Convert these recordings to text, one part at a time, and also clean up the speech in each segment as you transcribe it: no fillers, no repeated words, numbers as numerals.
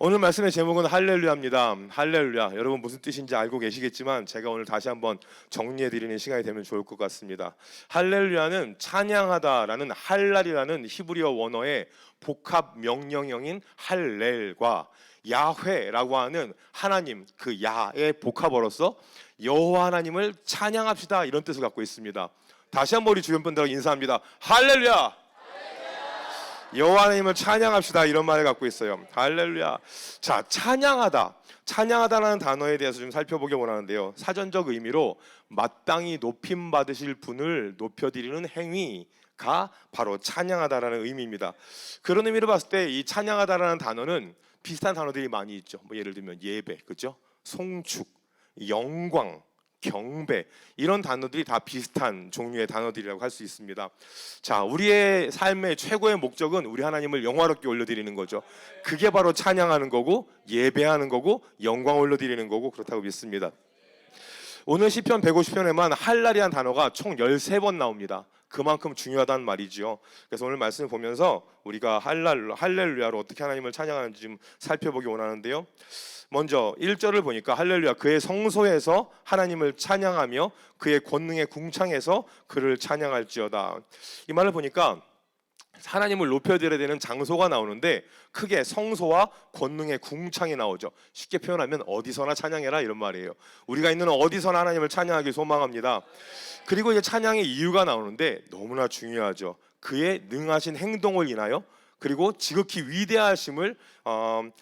오늘 말씀의 제목은 할렐루야입니다. 할렐루야. 여러분 무슨 뜻인지 알고 계시겠지만 제가 오늘 다시 한번 정리해 드리는 시간이 되면 좋을 것 같습니다. 할렐루야는 찬양하다라는 할랄이라는 히브리어 원어의 복합 명령형인 할렐과 야훼라고 하는 하나님 그 야의 복합어로서 여호와 하나님을 찬양합시다 이런 뜻을 갖고 있습니다. 다시 한번 우리 주변 분들하고 인사합니다. 할렐루야. 여호와 하나님을 찬양합시다 이런 말을 갖고 있어요. 할렐루야. 자, 찬양하다라는 단어에 대해서 좀 살펴보기 원하는데요. 사전적 의미로 마땅히 높임 받으실 분을 높여드리는 행위가 바로 찬양하다라는 의미입니다. 그런 의미로 봤을 때 이 찬양하다라는 단어는 비슷한 단어들이 많이 있죠. 뭐 예를 들면 예배, 그죠? 송축, 영광, 경배 이런 단어들이 다 비슷한 종류의 단어들이라고 할 수 있습니다. 자, 우리의 삶의 최고의 목적은 우리 하나님을 영화롭게 올려드리는 거죠. 그게 바로 찬양하는 거고 예배하는 거고 영광 올려드리는 거고 그렇다고 믿습니다. 오늘 시편 150편에만 할랄이라는 단어가 총 13번 나옵니다. 그만큼 중요하다는 말이죠. 그래서 오늘 말씀을 보면서 우리가 할렐루야로 어떻게 하나님을 찬양하는지 좀 살펴보기 원하는데요. 먼저 1절을 보니까 할렐루야 그의 성소에서 하나님을 찬양하며 그의 권능의 궁창에서 그를 찬양할지어다. 이 말을 보니까 하나님을 높여드려야 되는 장소가 나오는데 크게 성소와 권능의 궁창이 나오죠. 쉽게 표현하면 어디서나 찬양해라 이런 말이에요. 우리가 있는 어디서나 하나님을 찬양하길 소망합니다. 그리고 이제 찬양의 이유가 나오는데 너무나 중요하죠. 그의 능하신 행동을 인하여 그리고 지극히 위대하심을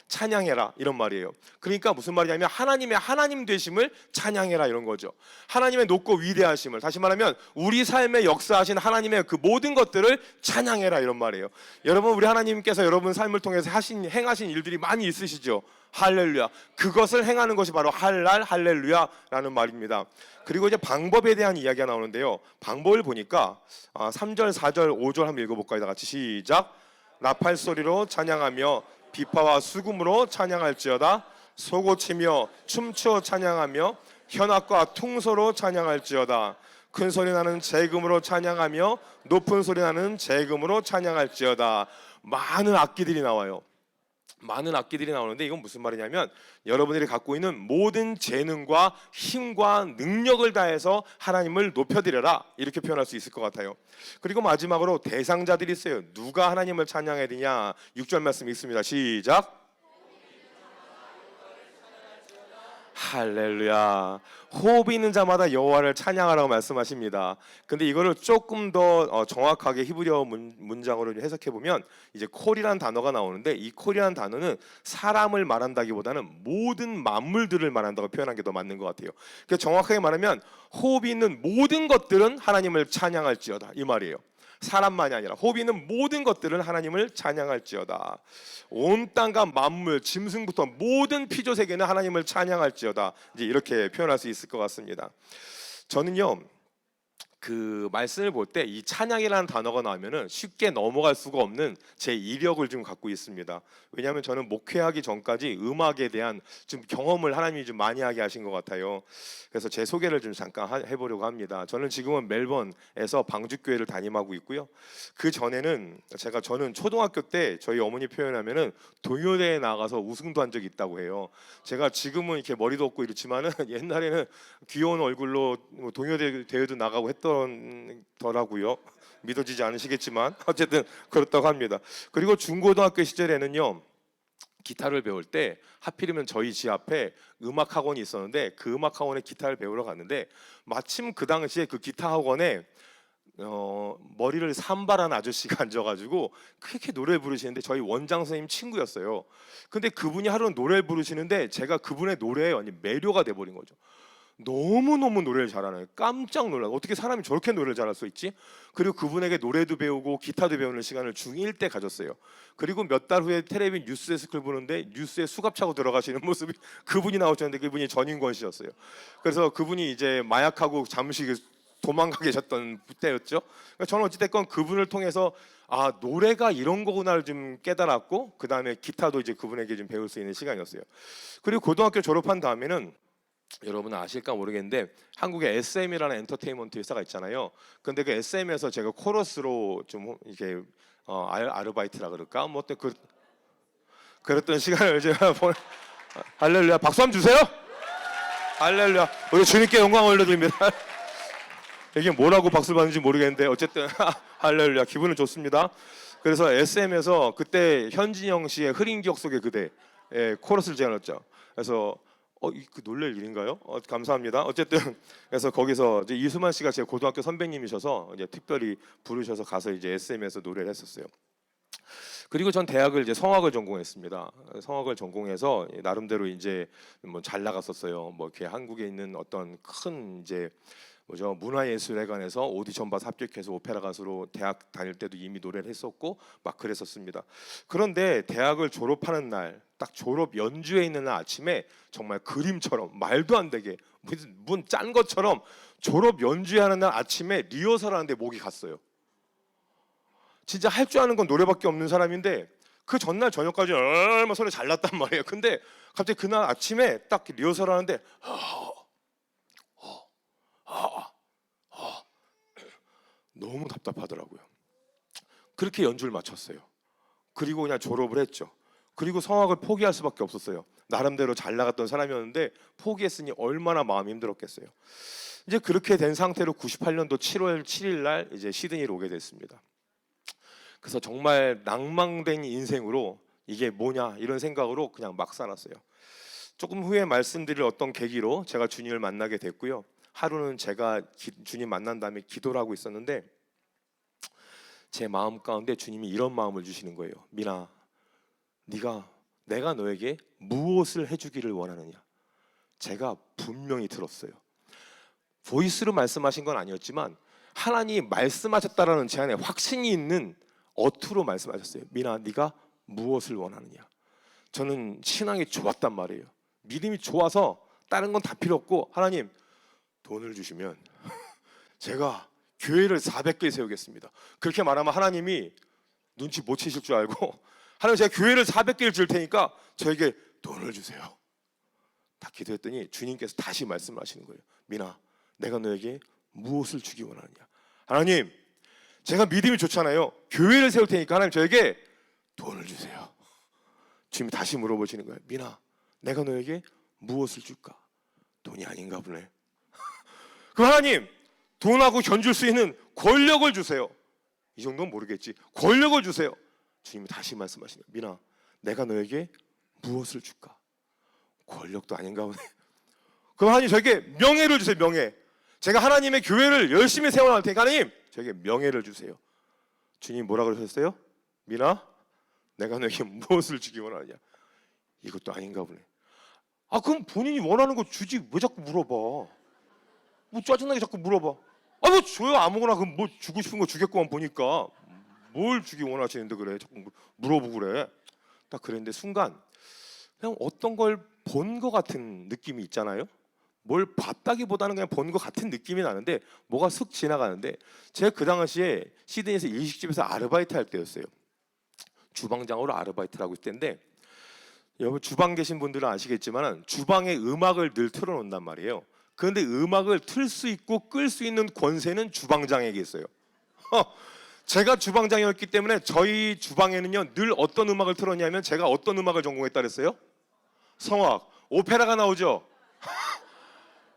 찬양해라 이런 말이에요. 그러니까 무슨 말이냐면 하나님의 하나님 되심을 찬양해라 이런 거죠. 하나님의 높고 위대하심을, 다시 말하면 우리 삶에 역사하신 하나님의 그 모든 것들을 찬양해라 이런 말이에요. 여러분, 우리 하나님께서 여러분 삶을 통해서 행하신 일들이 많이 있으시죠. 할렐루야. 그것을 행하는 것이 바로 할렐루야라는 말입니다. 그리고 이제 방법에 대한 이야기가 나오는데요. 방법을 보니까 3절, 4절, 5절 한번 읽어볼까요? 다 같이 시작. 나팔 소리로 찬양하며 비파와 수금으로 찬양할지어다. 소고치며 춤추어 찬양하며 현악과 퉁소로 찬양할지어다. 큰 소리 나는 재금으로 찬양하며 높은 소리 나는 재금으로 찬양할지어다. 많은 악기들이 나와요. 많은 악기들이 나오는데 이건 무슨 말이냐면 여러분들이 갖고 있는 모든 재능과 힘과 능력을 다해서 하나님을 높여드려라 이렇게 표현할 수 있을 것 같아요. 그리고 마지막으로 대상자들이 있어요. 누가 하나님을 찬양해야 되냐. 6절 말씀 읽습니다. 시작. 할렐루야. 호흡이 있는 자마다 여호와를 찬양하라고 말씀하십니다. 근데 이거를 조금 더 정확하게 히브리어 문장으로 해석해 보면 이제 콜이라는 단어가 나오는데 이 콜이라는 단어는 사람을 말한다기보다는 모든 만물들을 말한다고 표현한 게 더 맞는 것 같아요. 그러니까 정확하게 말하면 호흡이 있는 모든 것들은 하나님을 찬양할지어다 이 말이에요. 사람만이 아니라 호흡이 있는 모든 것들은 하나님을 찬양할지어다. 온 땅과 만물, 짐승부터 모든 피조 세계는 하나님을 찬양할지어다. 이제 이렇게 표현할 수 있을 것 같습니다. 저는요, 그 말씀을 볼 때 이 찬양이라는 단어가 나오면은 쉽게 넘어갈 수가 없는 제 이력을 좀 갖고 있습니다. 왜냐하면 저는 목회하기 전까지 음악에 대한 좀 경험을 하나님이 좀 많이 하게 하신 것 같아요. 그래서 제 소개를 좀 잠깐 해보려고 합니다. 저는 지금은 멜번에서 방주교회를 담임하고 있고요. 그 전에는 저는 초등학교 때 저희 어머니 표현하면은 동요대에 나가서 우승도 한 적이 있다고 해요. 제가 지금은 이렇게 머리도 없고 이렇지만은 옛날에는 귀여운 얼굴로 동요대회도 나가고 했더라고요. 믿어지지 않으시겠지만 어쨌든 그렇다고 합니다. 그리고 중고등학교 시절에는요, 기타를 배울 때 하필이면 저희 집 앞에 음악 학원이 있었는데 그 음악 학원에 기타를 배우러 갔는데 마침 그 당시에 그 기타 학원에 머리를 산발한 아저씨가 앉아가지고 그렇게 노래 부르시는데 저희 원장 선생님 친구였어요. 근데 그분이 하루는 노래 부르시는데 제가 그분의 노래에 완전 매료가 돼버린 거죠. 너무너무 노래를 잘하는, 깜짝 놀라. 어떻게 사람이 저렇게 노래를 잘할 수 있지? 그리고 그분에게 노래도 배우고 기타도 배우는 시간을 중1 때 가졌어요. 그리고 몇 달 후에 텔레비 뉴스데스크를 보는데 뉴스에 수갑 차고 들어가시는 모습이 그분이 나오셨는데 그분이 전인권 씨였어요. 그래서 그분이 이제 마약하고 잠시 도망가 계셨던 때였죠. 그러니까 저는 어찌됐건 그분을 통해서 아, 노래가 이런 거구나를 좀 깨달았고 그 다음에 기타도 이제 그분에게 좀 배울 수 있는 시간이었어요. 그리고 고등학교 졸업한 다음에는 여러분 아실까 모르겠는데 한국에 SM이라는 엔터테인먼트 회사가 있잖아요. 근데 그 SM에서 제가 코러스로 좀 이렇게 아르바이트라 그럴까? 뭐 어때 그랬던 시간을 제가 할렐루야. 박수 한번 주세요. 할렐루야. 우리 주님께 영광 올려드립니다. 이게 뭐라고 박수를 받는지 모르겠는데 어쨌든 할렐루야. 기분은 좋습니다. 그래서 SM에서 그때 현진영 씨의 흐린 기억 속의 그대 코러스를 제안했죠. 그래서 그 놀랄 일인가요? 감사합니다. 어쨌든 그래서 거기서 이제 이수만 씨가 제 고등학교 선배님이셔서 이제 특별히 부르셔서 가서 이제 SM에서 노래를 했었어요. 그리고 전 대학을 이제 성악을 전공했습니다. 성악을 전공해서 나름대로 이제 뭐 잘 나갔었어요. 뭐 이렇게 한국에 있는 어떤 큰 이제 뭐죠 문화예술회관에서 오디션 봐서 합격해서 오페라 가수로 대학 다닐 때도 이미 노래를 했었고 막 그랬었습니다. 그런데 대학을 졸업하는 날, 딱 졸업 연주회 있는 날 아침에 정말 그림처럼 말도 안 되게 문 짠 것처럼 졸업 연주회 하는 날 아침에 리허설 하는데 목이 갔어요. 진짜 할 줄 아는 건 노래밖에 없는 사람인데 그 전날 저녁까지 얼마나 소리 잘 났단 말이에요. 근데 갑자기 그날 아침에 딱 리허설 하는데 너무 답답하더라고요. 그렇게 연주를 마쳤어요. 그리고 그냥 졸업을 했죠. 그리고 성악을 포기할 수밖에 없었어요. 나름대로 잘 나갔던 사람이었는데 포기했으니 얼마나 마음이 힘들었겠어요. 이제 그렇게 된 상태로 98년도 7월 7일 날 이제 시드니로 오게 됐습니다. 그래서 정말 낭망된 인생으로 이게 뭐냐 이런 생각으로 그냥 막 살았어요. 조금 후에 말씀드릴 어떤 계기로 제가 주님을 만나게 됐고요. 하루는 제가 주님 만난 다음에 기도를 하고 있었는데 제 마음 가운데 주님이 이런 마음을 주시는 거예요. 민아, 내가 너에게 무엇을 해주기를 원하느냐. 제가 분명히 들었어요. 보이스로 말씀하신 건 아니었지만 하나님 말씀하셨다라는 제 안에 확신이 있는 어투로 말씀하셨어요. 민아, 네가 무엇을 원하느냐. 저는 신앙이 좋았단 말이에요. 믿음이 좋아서 다른 건 다 필요 없고 하나님 돈을 주시면 제가 교회를 400개 세우겠습니다. 그렇게 말하면 하나님이 눈치 못 채실 줄 알고 하나님 제가 교회를 400개를 지을 테니까 저에게 돈을 주세요. 다 기도했더니 주님께서 다시 말씀하시는 거예요. 민아, 내가 너에게 무엇을 주기 원하느냐. 하나님, 제가 믿음이 좋잖아요. 교회를 세울 테니까 하나님 저에게 돈을 주세요. 주님이 다시 물어보시는 거예요. 민아, 내가 너에게 무엇을 줄까? 돈이 아닌가 보네. 그럼 하나님, 돈하고 견줄 수 있는 권력을 주세요. 이 정도는 모르겠지. 권력을 주세요. 주님이 다시 말씀하시네요. 민아, 내가 너에게 무엇을 줄까? 권력도 아닌가 보네. 그럼 하나님 저에게 명예를 주세요. 명예. 제가 하나님의 교회를 열심히 세워나갈 테니까 하나님 저에게 명예를 주세요. 주님 뭐라 그러셨어요? 민아, 내가 너에게 무엇을 주기 원하느냐? 이것도 아닌가 보네. 그럼 본인이 원하는 거 주지 왜 자꾸 물어봐? 뭐 짜증나게 자꾸 물어봐. 뭐 줘요 아무거나. 그럼 뭐 주고 싶은 거 주겠구만 보니까. 뭘 주기 원하시는데 그래 자꾸 물어보고 그래. 딱 그랬는데 순간 그냥 어떤 걸 본 것 같은 느낌이 있잖아요. 뭘 봤다기보다는 그냥 본 것 같은 느낌이 나는데 뭐가 슥 지나가는데 제가 그 당시에 시드니에서 일식집에서 아르바이트 할 때였어요. 주방장으로 아르바이트를 하고 있을 때인데 여러분 주방 계신 분들은 아시겠지만 주방에 음악을 늘 틀어놓는단 말이에요. 그런데 음악을 틀 수 있고 끌 수 있는 권세는 주방장에게 있어요. 제가 주방장이었기 때문에 저희 주방에는요 늘 어떤 음악을 틀었냐면 제가 어떤 음악을 전공했다 그랬어요? 성악, 오페라가 나오죠.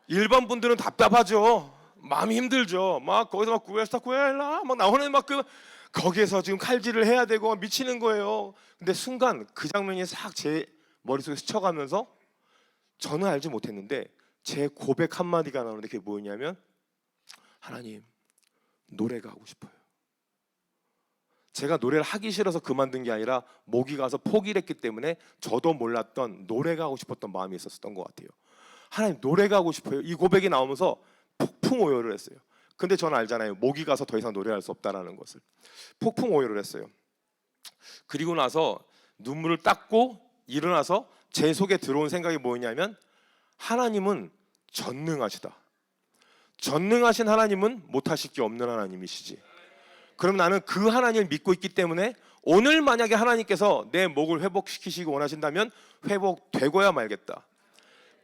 일반 분들은 답답하죠. 마음이 힘들죠. 막 거기서 막 구에스타 구엘라 막 나오는 막 거기에서 지금 칼질을 해야 되고 미치는 거예요. 근데 순간 그 장면이 싹 제 머릿속에 스쳐가면서 저는 알지 못했는데 제 고백 한마디가 나오는데 그게 뭐였냐면 하나님, 노래가 하고 싶어요. 제가 노래를 하기 싫어서 그만둔 게 아니라 목이 가서 포기를 했기 때문에 저도 몰랐던 노래가 하고 싶었던 마음이 있었던 것 같아요. 하나님, 노래가 하고 싶어요. 이 고백이 나오면서 폭풍 오열을 했어요. 근데 저는 알잖아요. 목이 가서 더 이상 노래할 수 없다는 것을. 폭풍 오열을 했어요. 그리고 나서 눈물을 닦고 일어나서 제 속에 들어온 생각이 뭐였냐면 하나님은 전능하시다. 전능하신 하나님은 못하실 게 없는 하나님이시지. 그럼 나는 그 하나님을 믿고 있기 때문에 오늘 만약에 하나님께서 내 목을 회복시키시기 원하신다면 회복되고야 말겠다.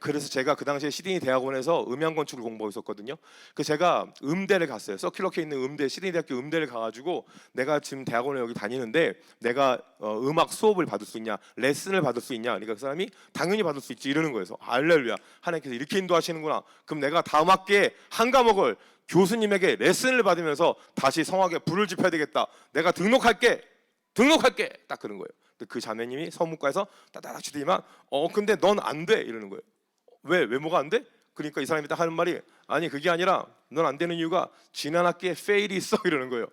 그래서 제가 그 당시에 시드니 대학원에서 음향 건축을 공부하고 있었거든요. 그 제가 음대를 갔어요. 서큘러케에 있는 음대, 시드니 대학교 음대를 가가지고 내가 지금 대학원에 여기 다니는데 내가 음악 수업을 받을 수 있냐, 레슨을 받을 수 있냐. 그러니까 그 사람이 당연히 받을 수 있지 이러는 거예요. 그래서 할렐루야, 하나님께서 이렇게 인도하시는구나. 그럼 내가 다음 학기에 한 과목을 교수님에게 레슨을 받으면서 다시 성악에 불을 지펴야 되겠다. 내가 등록할게. 딱 그런 거예요. 그 자매님이 서문과에서 따다닥 치더니만 근데 넌 안 돼 이러는 거예요. 왜 뭐가 안 돼? 그러니까 이 사람이 딱 하는 말이 아니 그게 아니라 넌 안 되는 이유가 지난 학기에 페일이 있어 이러는 거예요.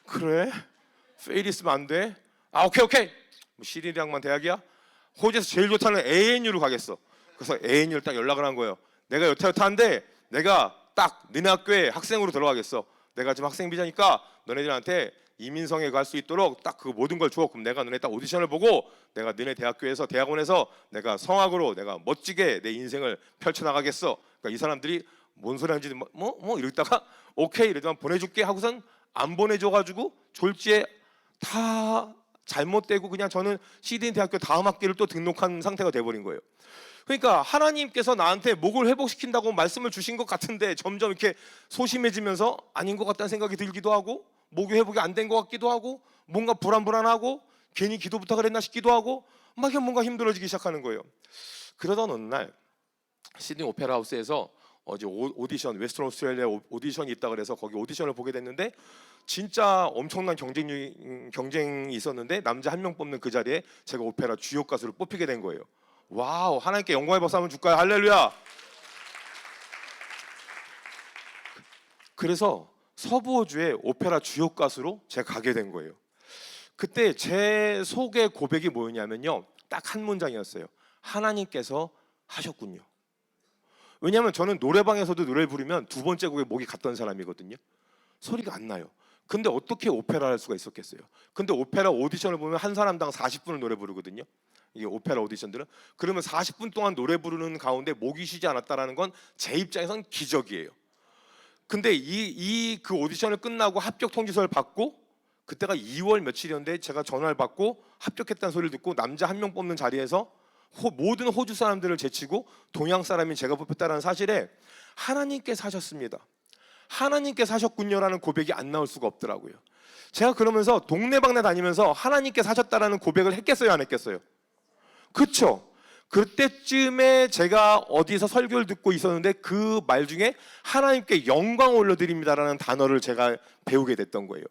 그래? 페일 있으면 안 돼? 오케이. 뭐 시드니 대학만 대학이야? 호주에서 제일 좋다는 ANU로 가겠어. 그래서 ANU를 딱 연락을 한 거예요. 내가 여타한데 내가 딱 너네 학교에 학생으로 들어가겠어. 내가 지금 학생 비자니까 너네들한테 이민성에 갈 수 있도록 딱 그 모든 걸 줘. 그럼 내가 너네 딱 오디션을 보고 내가 너네 대학원에서 내가 성악으로 내가 멋지게 내 인생을 펼쳐나가겠어. 그러니까 이 사람들이 뭔 소리 하는지 뭐 이러다가 오케이 이러더만 보내줄게 하고선 안 보내줘가지고 졸지에 다 잘못되고 그냥 저는 시드니 대학교 다음 학기를 또 등록한 상태가 돼버린 거예요. 그러니까 하나님께서 나한테 목을 회복시킨다고 말씀을 주신 것 같은데 점점 이렇게 소심해지면서 아닌 것 같다는 생각이 들기도 하고 목이 회복이 안 된 것 같기도 하고 뭔가 불안하고 괜히 기도 부탁을 했나 싶기도 하고 막 뭔가 힘들어지기 시작하는 거예요. 그러던 어느 날 시드니 오페라 하우스에서 어제 오디션 웨스턴 오스트레일리아 오디션이 있다 그래서 거기 오디션을 보게 됐는데 진짜 엄청난 경쟁이 있었는데 남자 한 명 뽑는 그 자리에 제가 오페라 주역 가수를 뽑히게 된 거예요. 와우, 하나님께 영광의 박수 한번 줄까요? 할렐루야. 그래서 서부호주의 오페라 주역 가수로 제가 가게 된 거예요. 그때 제 속의 고백이 뭐였냐면요, 딱 한 문장이었어요. 하나님께서 하셨군요. 왜냐하면 저는 노래방에서도 노래를 부르면 두 번째 곡에 목이 갔던 사람이거든요. 소리가 안 나요. 근데 어떻게 오페라를 할 수가 있었겠어요? 근데 오페라 오디션을 보면 한 사람당 40분을 노래 부르거든요. 이게 오페라 오디션들은. 그러면 40분 동안 노래 부르는 가운데 목이 쉬지 않았다라는 건 제 입장에선 기적이에요. 근데 그 오디션을 끝나고 합격 통지서를 받고 그때가 2월 며칠이었는데 제가 전화를 받고 합격했다는 소리를 듣고 남자 한 명 뽑는 자리에서 모든 호주 사람들을 제치고 동양 사람인 제가 뽑혔다는 사실에 하나님께서 하셨습니다. 하나님께서 하셨군요라는 고백이 안 나올 수가 없더라고요. 제가 그러면서 동네방네 다니면서 하나님께서 하셨다라는 고백을 했겠어요, 안 했겠어요? 그렇죠. 그때쯤에 제가 어디서 설교를 듣고 있었는데 그 말 중에 하나님께 영광 올려드립니다라는 단어를 제가 배우게 됐던 거예요.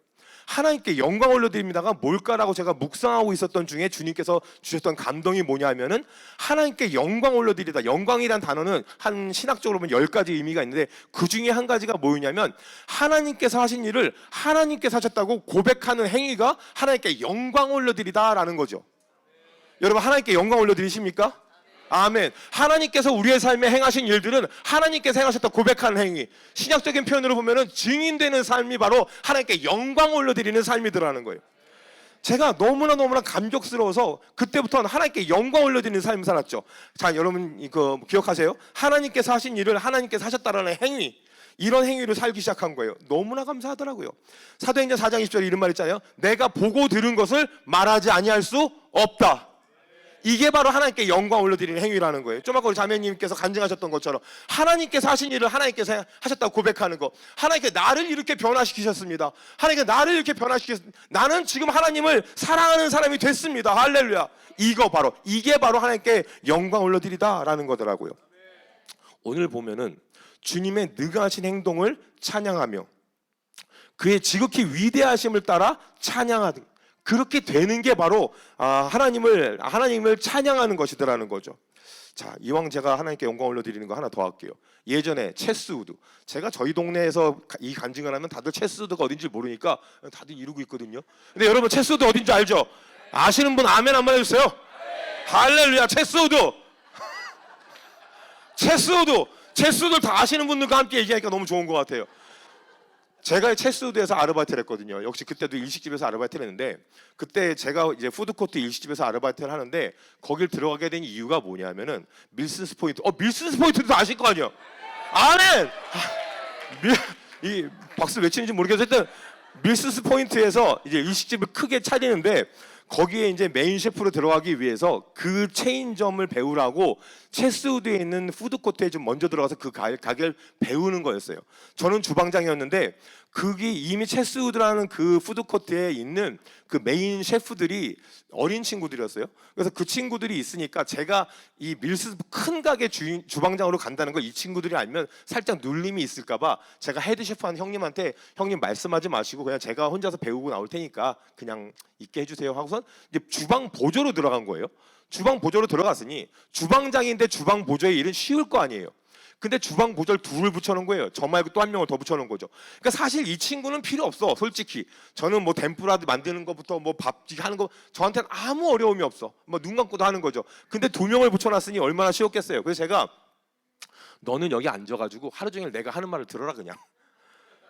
하나님께 영광 올려드립니다가 뭘까라고 제가 묵상하고 있었던 중에 주님께서 주셨던 감동이 뭐냐면은 하나님께 영광 올려드리다. 영광이란 단어는 한 신학적으로 보면 10가지 의미가 있는데 그 중에 한 가지가 뭐냐면 하나님께서 하신 일을 하나님께서 하셨다고 고백하는 행위가 하나님께 영광 올려드리다라는 거죠. 여러분 하나님께 영광 올려드리십니까? 아멘. 하나님께서 우리의 삶에 행하신 일들은 하나님께서 행하셨다 고백하는 행위, 신약적인 표현으로 보면은 증인되는 삶이 바로 하나님께 영광 올려드리는 삶이더라는 거예요. 제가 너무나 감격스러워서 그때부터는 하나님께 영광 올려드리는 삶을 살았죠. 자, 여러분 이거 기억하세요? 하나님께서 하신 일을 하나님께서 하셨다라는 행위, 이런 행위를 살기 시작한 거예요. 너무나 감사하더라고요. 사도행전 4장 20절에 이런 말 있잖아요. 내가 보고 들은 것을 말하지 아니할 수 없다. 이게 바로 하나님께 영광 올려드리는 행위라는 거예요. 좀 아까 우리 자매님께서 간증하셨던 것처럼 하나님께서 하신 일을 하나님께서 하셨다고 고백하는 거. 하나님께 나를 이렇게 변화시키셨습니다. 하나님께 나를 이렇게 변화시키셨습니다. 나는 지금 하나님을 사랑하는 사람이 됐습니다. 할렐루야. 이게 바로 하나님께 영광 올려드리다라는 거더라고요. 오늘 보면은 주님의 능하신 행동을 찬양하며 그의 지극히 위대하심을 따라 찬양하는, 그렇게 되는 게 바로 하나님을 찬양하는 것이더라는 거죠. 자, 이왕 제가 하나님께 영광 올려드리는 거 하나 더 할게요. 예전에 체스우드, 제가 저희 동네에서 이 간증을 하면 다들 체스우드가 어딘지 모르니까 다들 이러고 있거든요. 근데 여러분 체스우드 어딘지 알죠? 아시는 분 아멘 한번 해주세요. 할렐루야. 체스우드 다 아시는 분들과 함께 얘기하니까 너무 좋은 것 같아요. 제가 체스우드에서 아르바이트를 했거든요. 역시 그때도 일식집에서 아르바이트를 했는데, 그때 제가 이제 푸드코트 일식집에서 아르바이트를 하는데 거길 들어가게 된 이유가 뭐냐면은 밀슨스 포인트. 밀슨스 포인트도 아실 거 아니에요? 아멘. 이 박수 외치는지 모르겠어요. 하여튼 밀슨스 포인트에서 이제 일식집을 크게 차리는데 거기에 이제 메인 셰프로 들어가기 위해서 그 체인점을 배우라고 체스우드에 있는 푸드코트에 좀 먼저 들어가서 그 가게를 배우는 거였어요. 저는 주방장이었는데 그게 이미 체스우드라는 그 푸드코트에 있는 그 메인 셰프들이 어린 친구들이었어요. 그래서 그 친구들이 있으니까 제가 이 밀스 큰 가게 주방장으로 간다는 걸 이 친구들이 알면 살짝 눌림이 있을까봐 제가 헤드 셰프한 형님한테 형님 말씀하지 마시고 그냥 제가 혼자서 배우고 나올 테니까 그냥 있게 해주세요 하고선 이제 주방 보조로 들어간 거예요. 주방 보조로 들어갔으니 주방장인데 주방 보조의 일은 쉬울 거 아니에요. 근데 주방 보조를 둘을 붙여놓은 거예요. 저 말고 또 한 명을 더 붙여놓은 거죠. 그러니까 사실 이 친구는 필요 없어. 솔직히 저는 뭐 덴푸라 만드는 것부터 뭐 밥 하는 거 저한테는 아무 어려움이 없어. 뭐 눈 감고도 하는 거죠. 근데 두 명을 붙여놨으니 얼마나 쉬웠겠어요. 그래서 제가 너는 여기 앉아가지고 하루 종일 내가 하는 말을 들어라 그냥.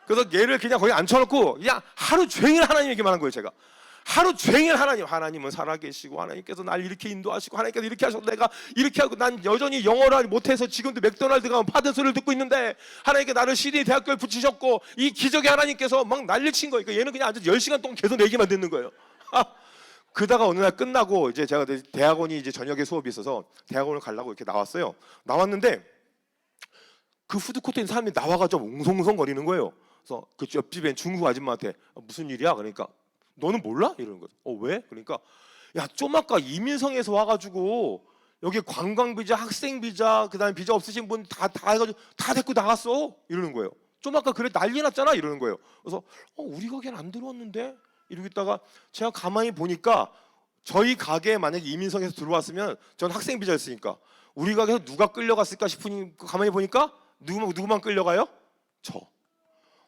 그래서 얘를 그냥 거기 앉혀놓고 그냥 하루 종일 하나님 얘기만 한 거예요. 제가 하루 종일 하나님은 살아계시고 하나님께서 날 이렇게 인도하시고 하나님께서 이렇게 하셔서 내가 이렇게 하고 난 여전히 영어를 못해서 지금도 맥도날드 가면 파데스를 듣고 있는데 하나님께 나를 시드니 대학교에 붙이셨고 이 기적의 하나님께서 막 난리친 거예요. 그러니까 얘는 그냥 앉아서 10시간 동안 계속 내 얘기만 듣는 거예요. 그다가 어느 날 끝나고 이제 제가 대학원이 이제 저녁에 수업이 있어서 대학원을 가려고 이렇게 나왔어요. 나왔는데 그 푸드코트에 있는 사람이 나와가지고 웅성웅성 거리는 거예요. 그래서 그 옆집에 중국 아줌마한테 무슨 일이야? 그러니까 너는 몰라? 이러는 거죠. 왜? 그러니까 야 좀 아까 이민성에서 와가지고 여기 관광비자, 학생비자, 그다음에 비자 없으신 분 다 해가지고 다 데리고 나갔어. 이러는 거예요. 좀 아까 그래 난리 났잖아. 이러는 거예요. 그래서 우리 가게는 안 들어왔는데 이러고 있다가 제가 가만히 보니까 저희 가게에 만약에 이민성에서 들어왔으면 전 학생비자였으니까 우리 가게에서 누가 끌려갔을까 싶으니 가만히 보니까 누구만 끌려가요? 저.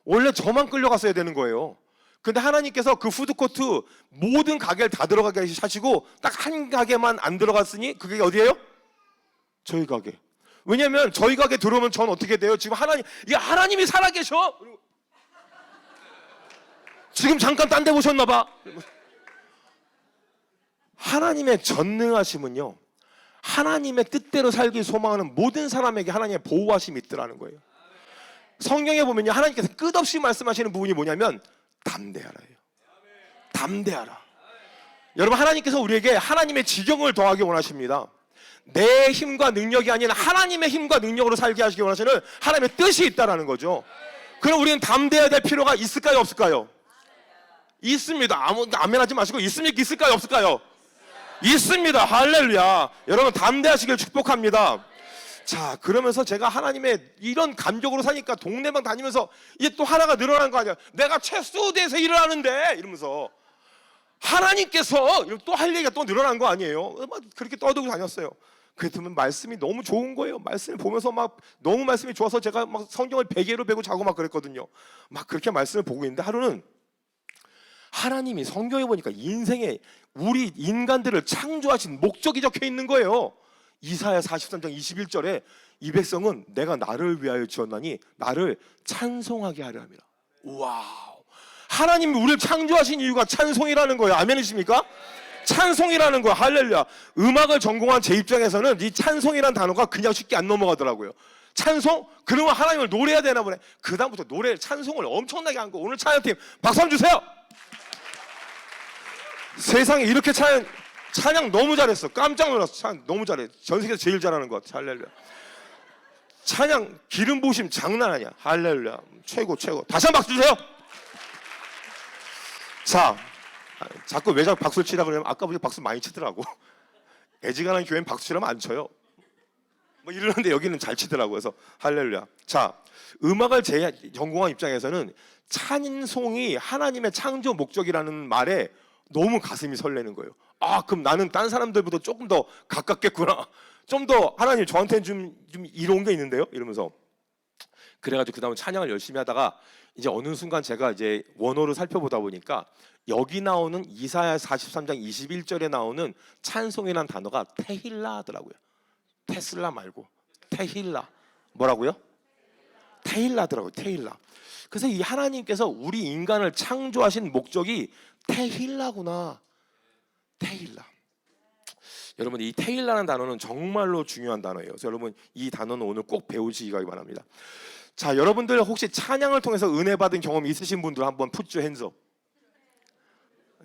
원래 저만 끌려갔어야 되는 거예요. 근데 하나님께서 그 푸드코트 모든 가게를 다 들어가게 하시고 딱 한 가게만 안 들어갔으니 그게 어디예요? 저희 가게. 왜냐면 저희 가게 들어오면 전 어떻게 돼요? 지금 하나님이 살아계셔. 지금 잠깐 딴 데 보셨나 봐. 하나님의 전능하심은요, 하나님의 뜻대로 살기 소망하는 모든 사람에게 하나님의 보호하심이 있더라는 거예요. 성경에 보면요, 하나님께서 끝없이 말씀하시는 부분이 뭐냐면 담대하라예요. 담대하라. 여러분, 하나님께서 우리에게 하나님의 지경을 더하기 원하십니다. 내 힘과 능력이 아닌 하나님의 힘과 능력으로 살게 하시기 원하시는 하나님의 뜻이 있다라는 거죠. 그럼 우리는 담대해야 될 필요가 있을까요, 없을까요? 있습니다. 아멘하지 마시고 있습니까, 있을까요, 없을까요? 있습니다. 할렐루야. 여러분 담대하시길 축복합니다. 자, 그러면서 제가 하나님의 이런 감격으로 사니까 동네방 다니면서 이게 또 하나가 늘어난 거 아니야. 내가 체스우드에서 일을 하는데 이러면서 하나님께서 또 할 얘기가 또 늘어난 거 아니에요. 막 그렇게 떠들고 다녔어요. 그랬더니 말씀이 너무 좋은 거예요. 말씀을 보면서 막 너무 말씀이 좋아서 제가 막 성경을 베개로 베고 자고 막 그랬거든요. 막 그렇게 말씀을 보고 있는데 하루는 하나님이 성경에 보니까 인생에 우리 인간들을 창조하신 목적이 적혀 있는 거예요. 이사야 43장 21절에 이 백성은 내가 나를 위하여 지었나니 나를 찬송하게 하려 함이라. 와우. 하나님이 우리를 창조하신 이유가 찬송이라는 거예요. 아멘이십니까? 찬송이라는 거예요. 할렐루야. 음악을 전공한 제 입장에서는 이 찬송이라는 단어가 그냥 쉽게 안 넘어가더라고요. 찬송? 그러면 하나님을 노래해야 되나 보네. 그 다음부터 노래 찬송을 엄청나게 한 거. 오늘 찬양팀 박수 한번 주세요. 세상에 이렇게 찬양 너무 잘했어. 깜짝 놀랐어. 찬양 너무 잘해. 전 세계에서 제일 잘하는 것 같아. 할렐루야. 찬양 기름 부으심 장난 아니야. 할렐루야. 최고. 다시 한 번 박수 주세요. 자, 자꾸 왜 자꾸 박수를 치라 그러냐면 아까 보니까 박수 많이 치더라고. 애지간한 교회는 박수 치라면 안 쳐요. 뭐 이러는데 여기는 잘 치더라고. 그래서 할렐루야. 자, 음악을 전공한 입장에서는 찬송이 하나님의 창조 목적이라는 말에 너무 가슴이 설레는 거예요. 그럼 나는 딴 사람들보다 조금 더 가깝겠구나. 좀 더 하나님 저한테는 좀 이로운 게 있는데요. 이러면서 그래가지고 그 다음에 찬양을 열심히 하다가 이제 어느 순간 제가 이제 원어를 살펴보다 보니까 여기 나오는 이사야 43장 21절에 나오는 찬송이라는 단어가 테힐라더라고요. 테슬라 말고 테힐라. 뭐라고요? 테힐라더라고요. 테힐라. 그래서 이 하나님께서 우리 인간을 창조하신 목적이 테힐라구나. 테힐라. 여러분 이 테힐라는 단어는 정말로 중요한 단어예요. 그래서 여러분 이 단어는 오늘 꼭 배우시기 바랍니다. 자, 여러분들 혹시 찬양을 통해서 은혜 받은 경험이 있으신 분들 한번 put your hands up.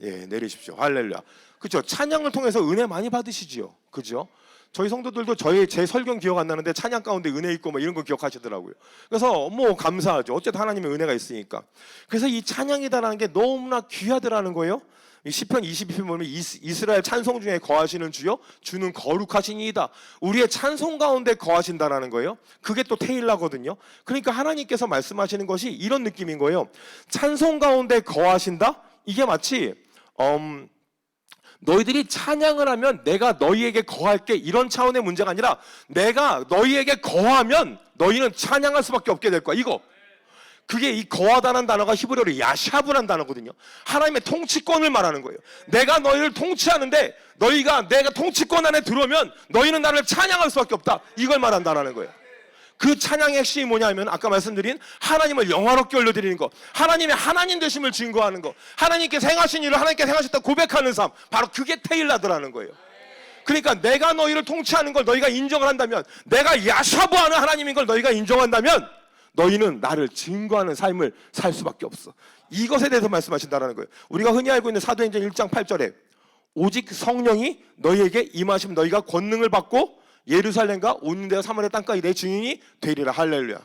예, 내리십시오. 할렐루야. 그렇죠. 찬양을 통해서 은혜 많이 받으시지요. 그죠? 저희 성도들도 제 설경 기억 안 나는데 찬양 가운데 은혜 있고 뭐 이런 거 기억하시더라고요. 그래서 뭐 감사하죠. 어쨌든 하나님의 은혜가 있으니까. 그래서 이 찬양이다라는 게 너무나 귀하더라는 거예요. 시편 22편 보면 이스라엘 찬송 중에 거하시는 주여 주는 거룩하시니이다. 우리의 찬송 가운데 거하신다라는 거예요. 그게 또 테일라거든요. 그러니까 하나님께서 말씀하시는 것이 이런 느낌인 거예요. 찬송 가운데 거하신다? 이게 마치 너희들이 찬양을 하면 내가 너희에게 거할게 이런 차원의 문제가 아니라 내가 너희에게 거하면 너희는 찬양할 수밖에 없게 될 거야. 이거. 그게 이 거하다는 단어가 히브리어로 야샤브란 단어거든요. 하나님의 통치권을 말하는 거예요. 내가 너희를 통치하는데 너희가 내가 통치권 안에 들어오면 너희는 나를 찬양할 수밖에 없다. 이걸 말한다는 거예요. 그 찬양의 핵심이 뭐냐면 아까 말씀드린 하나님을 영화롭게 올려드리는 거, 하나님의 하나님 되심을 증거하는 거, 하나님께서 행하신 일을 하나님께서 행하셨다고 고백하는 삶, 바로 그게 테일라드라는 거예요. 그러니까 내가 너희를 통치하는 걸 너희가 인정을 한다면, 내가 야샤브하는 하나님인 걸 너희가 인정한다면 너희는 나를 증거하는 삶을 살 수밖에 없어. 이것에 대해서 말씀하신다는 거예요. 우리가 흔히 알고 있는 사도행전 1장 8절에 오직 성령이 너희에게 임하시면 너희가 권능을 받고 예루살렘과 온 유대와 사마리아 땅까지 내 증인이 되리라. 할렐루야.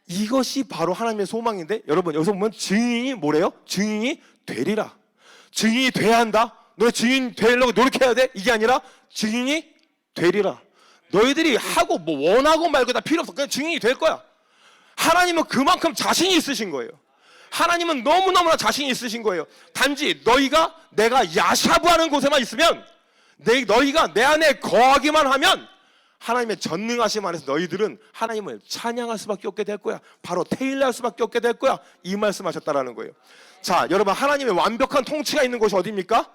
이것이 바로 하나님의 소망인데, 여러분 여기서 보면 증인이 뭐래요? 증인이 되리라. 증인이 돼야 한다. 너 증인 되려고 노력해야 돼? 이게 아니라 증인이 되리라. 너희들이 하고 뭐 원하고 말고 다 필요 없어. 그냥 증인이 될 거야. 하나님은 그만큼 자신이 있으신 거예요. 하나님은 너무너무나 자신이 있으신 거예요. 단지 너희가 내가 야샤브하는 곳에만 있으면, 너희가 내 안에 거하기만 하면 하나님의 전능하심 안에서 너희들은 하나님을 찬양할 수밖에 없게 될 거야. 바로 테일할 수밖에 없게 될 거야. 이 말씀하셨다라는 거예요. 자, 여러분, 하나님의 완벽한 통치가 있는 곳이 어디입니까?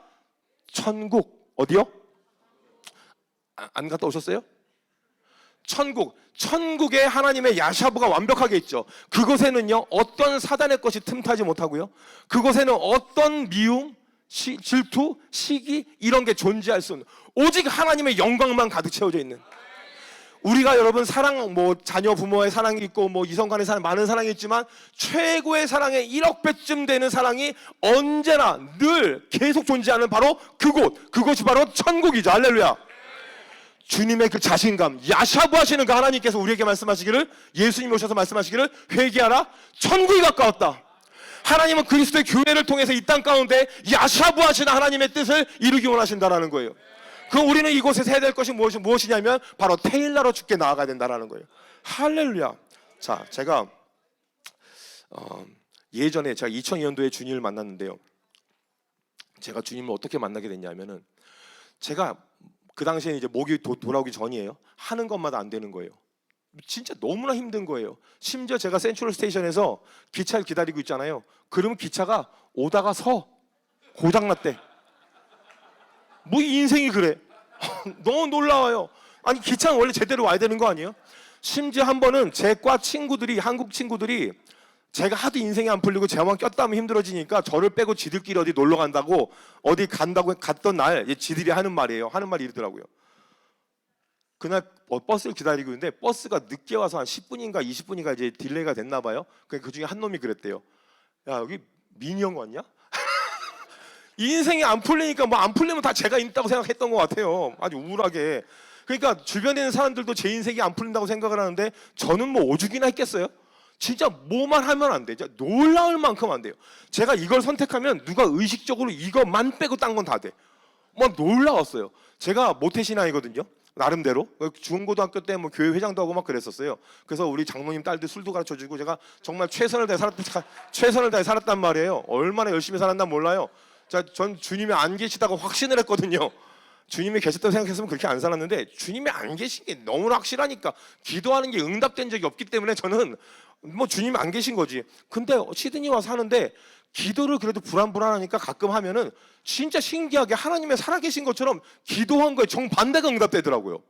천국. 어디요? 안 갔다 오셨어요? 천국에 하나님의 야샤브가 완벽하게 있죠. 그곳에는요 어떤 사단의 것이 틈타지 못하고요, 그곳에는 어떤 미움, 질투, 시기 이런 게 존재할 수 없는, 오직 하나님의 영광만 가득 채워져 있는, 우리가 여러분 사랑, 뭐 자녀 부모의 사랑이 있고 뭐 이성 간의 사랑, 많은 사랑이 있지만 최고의 사랑의 1억 배쯤 되는 사랑이 언제나 늘 계속 존재하는 바로 그곳이 바로 천국이죠. 할렐루야. 주님의 그 자신감, 야샤브 하시는 그 하나님께서 우리에게 말씀하시기를, 예수님이 오셔서 말씀하시기를, 회개하라, 천국이 가까웠다. 하나님은 그리스도의 교회를 통해서 이 땅 가운데 야샤브 하시는 하나님의 뜻을 이루기 원하신다라는 거예요. 그럼 우리는 이곳에서 해야 될 것이 무엇이냐면 바로 테일라로 주께 나아가야 된다라는 거예요. 할렐루야. 자, 제가 예전에 제가 2002년도에 주님을 만났는데요, 제가 주님을 어떻게 만나게 됐냐면은, 제가 그 당시에 이제 목이 돌아오기 전이에요. 하는 것마다 안 되는 거예요. 진짜 너무나 힘든 거예요. 심지어 제가 센트럴 스테이션에서 기차를 기다리고 있잖아요. 그러면 기차가 오다가 고장났대. 뭐 인생이 그래. 너무 놀라워요. 아니 기차는 원래 제대로 와야 되는 거 아니에요? 심지어 한 번은 제 과 친구들이, 한국 친구들이 제가 하도 인생이 안 풀리고 제만 꼈다 하면 힘들어지니까 저를 빼고 지들끼리 어디 놀러 간다고, 어디 간다고 갔던 날 지들이 하는 말이 이러더라고요. 그날 버스를 기다리고 있는데 버스가 늦게 와서 한 10분인가 20분인가 이제 딜레이가 됐나 봐요. 그 중에 한 놈이 그랬대요. 야, 여기 민희 형 왔냐? 인생이 안 풀리니까 뭐 안 풀리면 다 제가 있다고 생각했던 것 같아요. 아주 우울하게. 그러니까 주변에 있는 사람들도 제 인생이 안 풀린다고 생각을 하는데 저는 뭐 오죽이나 했겠어요? 진짜 뭐만 하면 안 돼. 진짜 놀라울 만큼 안 돼요. 제가 이걸 선택하면 누가 의식적으로 이것만 빼고 딴 건 다 돼. 막 놀라웠어요. 제가 모태신앙이거든요. 나름대로 중고등학교 때 뭐 교회 회장도 하고 막 그랬었어요. 그래서 우리 장로님 딸들 술도 가르쳐주고 제가 정말 최선을 다해 살았단 말이에요. 얼마나 열심히 살았나 몰라요. 전 주님이 안 계시다고 확신을 했거든요. 주님이 계셨다고 생각했으면 그렇게 안 살았는데, 주님이 안 계신 게 너무나 확실하니까 기도하는 게 응답된 적이 없기 때문에 저는 뭐 주님이 안 계신 거지. 근데 시드니 와서 하는데 기도를 그래도 불안하니까 가끔 하면은 진짜 신기하게 하나님의 살아계신 것처럼 기도한 거에 정반대가 응답되더라고요.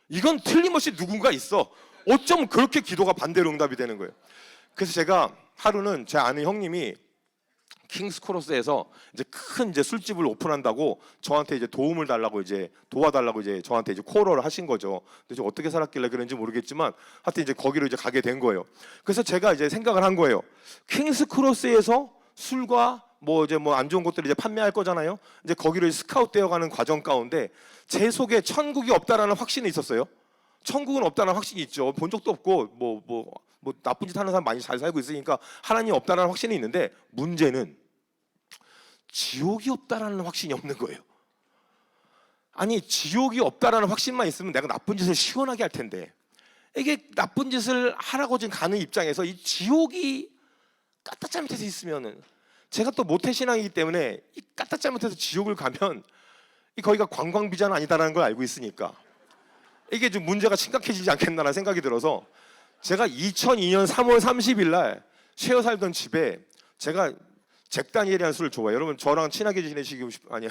이건 틀림없이 누군가 있어. 어쩜 그렇게 기도가 반대로 응답이 되는 거예요. 그래서 제가 하루는 제 아는 형님이 킹스크로스에서 이제 큰 술집을 오픈한다고 저한테 이제 도와달라고 저한테 콜을 하신 거죠. 근데 어떻게 살았길래 그런지 모르겠지만 하여튼 이제 거기로 가게 된 거예요. 그래서 제가 이제 생각을 한 거예요. 킹스크로스에서 술과 뭐 이제 뭐 안 좋은 것들 이제 판매할 거잖아요. 이제 거기를 스카웃 되어가는 과정 가운데 제 속에 천국이 없다라는 확신이 있었어요. 천국은 없다는 확신이 있죠. 본 적도 없고 뭐 나쁜 짓 하는 사람 많이 잘 살고 있으니까 하나님 없다라는 확신이 있는데 문제는 지옥이 없다라는 확신이 없는 거예요. 아니 지옥이 없다라는 확신만 있으면 내가 나쁜 짓을 시원하게 할 텐데 이게 나쁜 짓을 하라고 지금 가는 입장에서 이 지옥이 까딱잘못해서 있으면은 제가 또 모태신앙이기 때문에 이 까딱잘못해서 지옥을 가면 이 거기가 관광비자는 아니다라는 걸 알고 있으니까 이게 좀 문제가 심각해지지 않겠나라는 생각이 들어서 제가 2002년 3월 30일 날 쉐어 살던 집에 제가 잭 다니엘이라는 술을 좋아해요. 여러분 저랑 친하게 지내시고 아니야.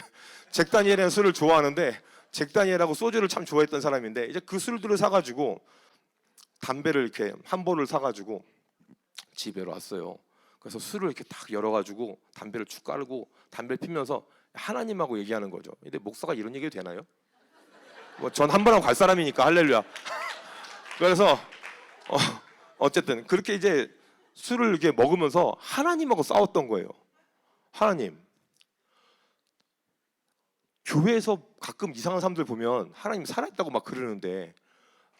잭 다니엘이라는 술을 좋아하는데 잭 다니엘하고 소주를 참 좋아했던 사람인데 이제 그 술들을 사가지고 담배를 이렇게 한 보를 사가지고 집에 왔어요. 그래서 술을 이렇게 딱 열어가지고 담배를 쭉 깔고 담배를 피면서 하나님하고 얘기하는 거죠. 근데 목사가 이런 얘기도 되나요? 뭐 전 한 번 하고 갈 사람이니까 할렐루야. 그래서 어쨌든 그렇게 이제 술을 이렇게 먹으면서 하나님하고 싸웠던 거예요. 하나님, 교회에서 가끔 이상한 사람들 보면 하나님 살아있다고 막 그러는데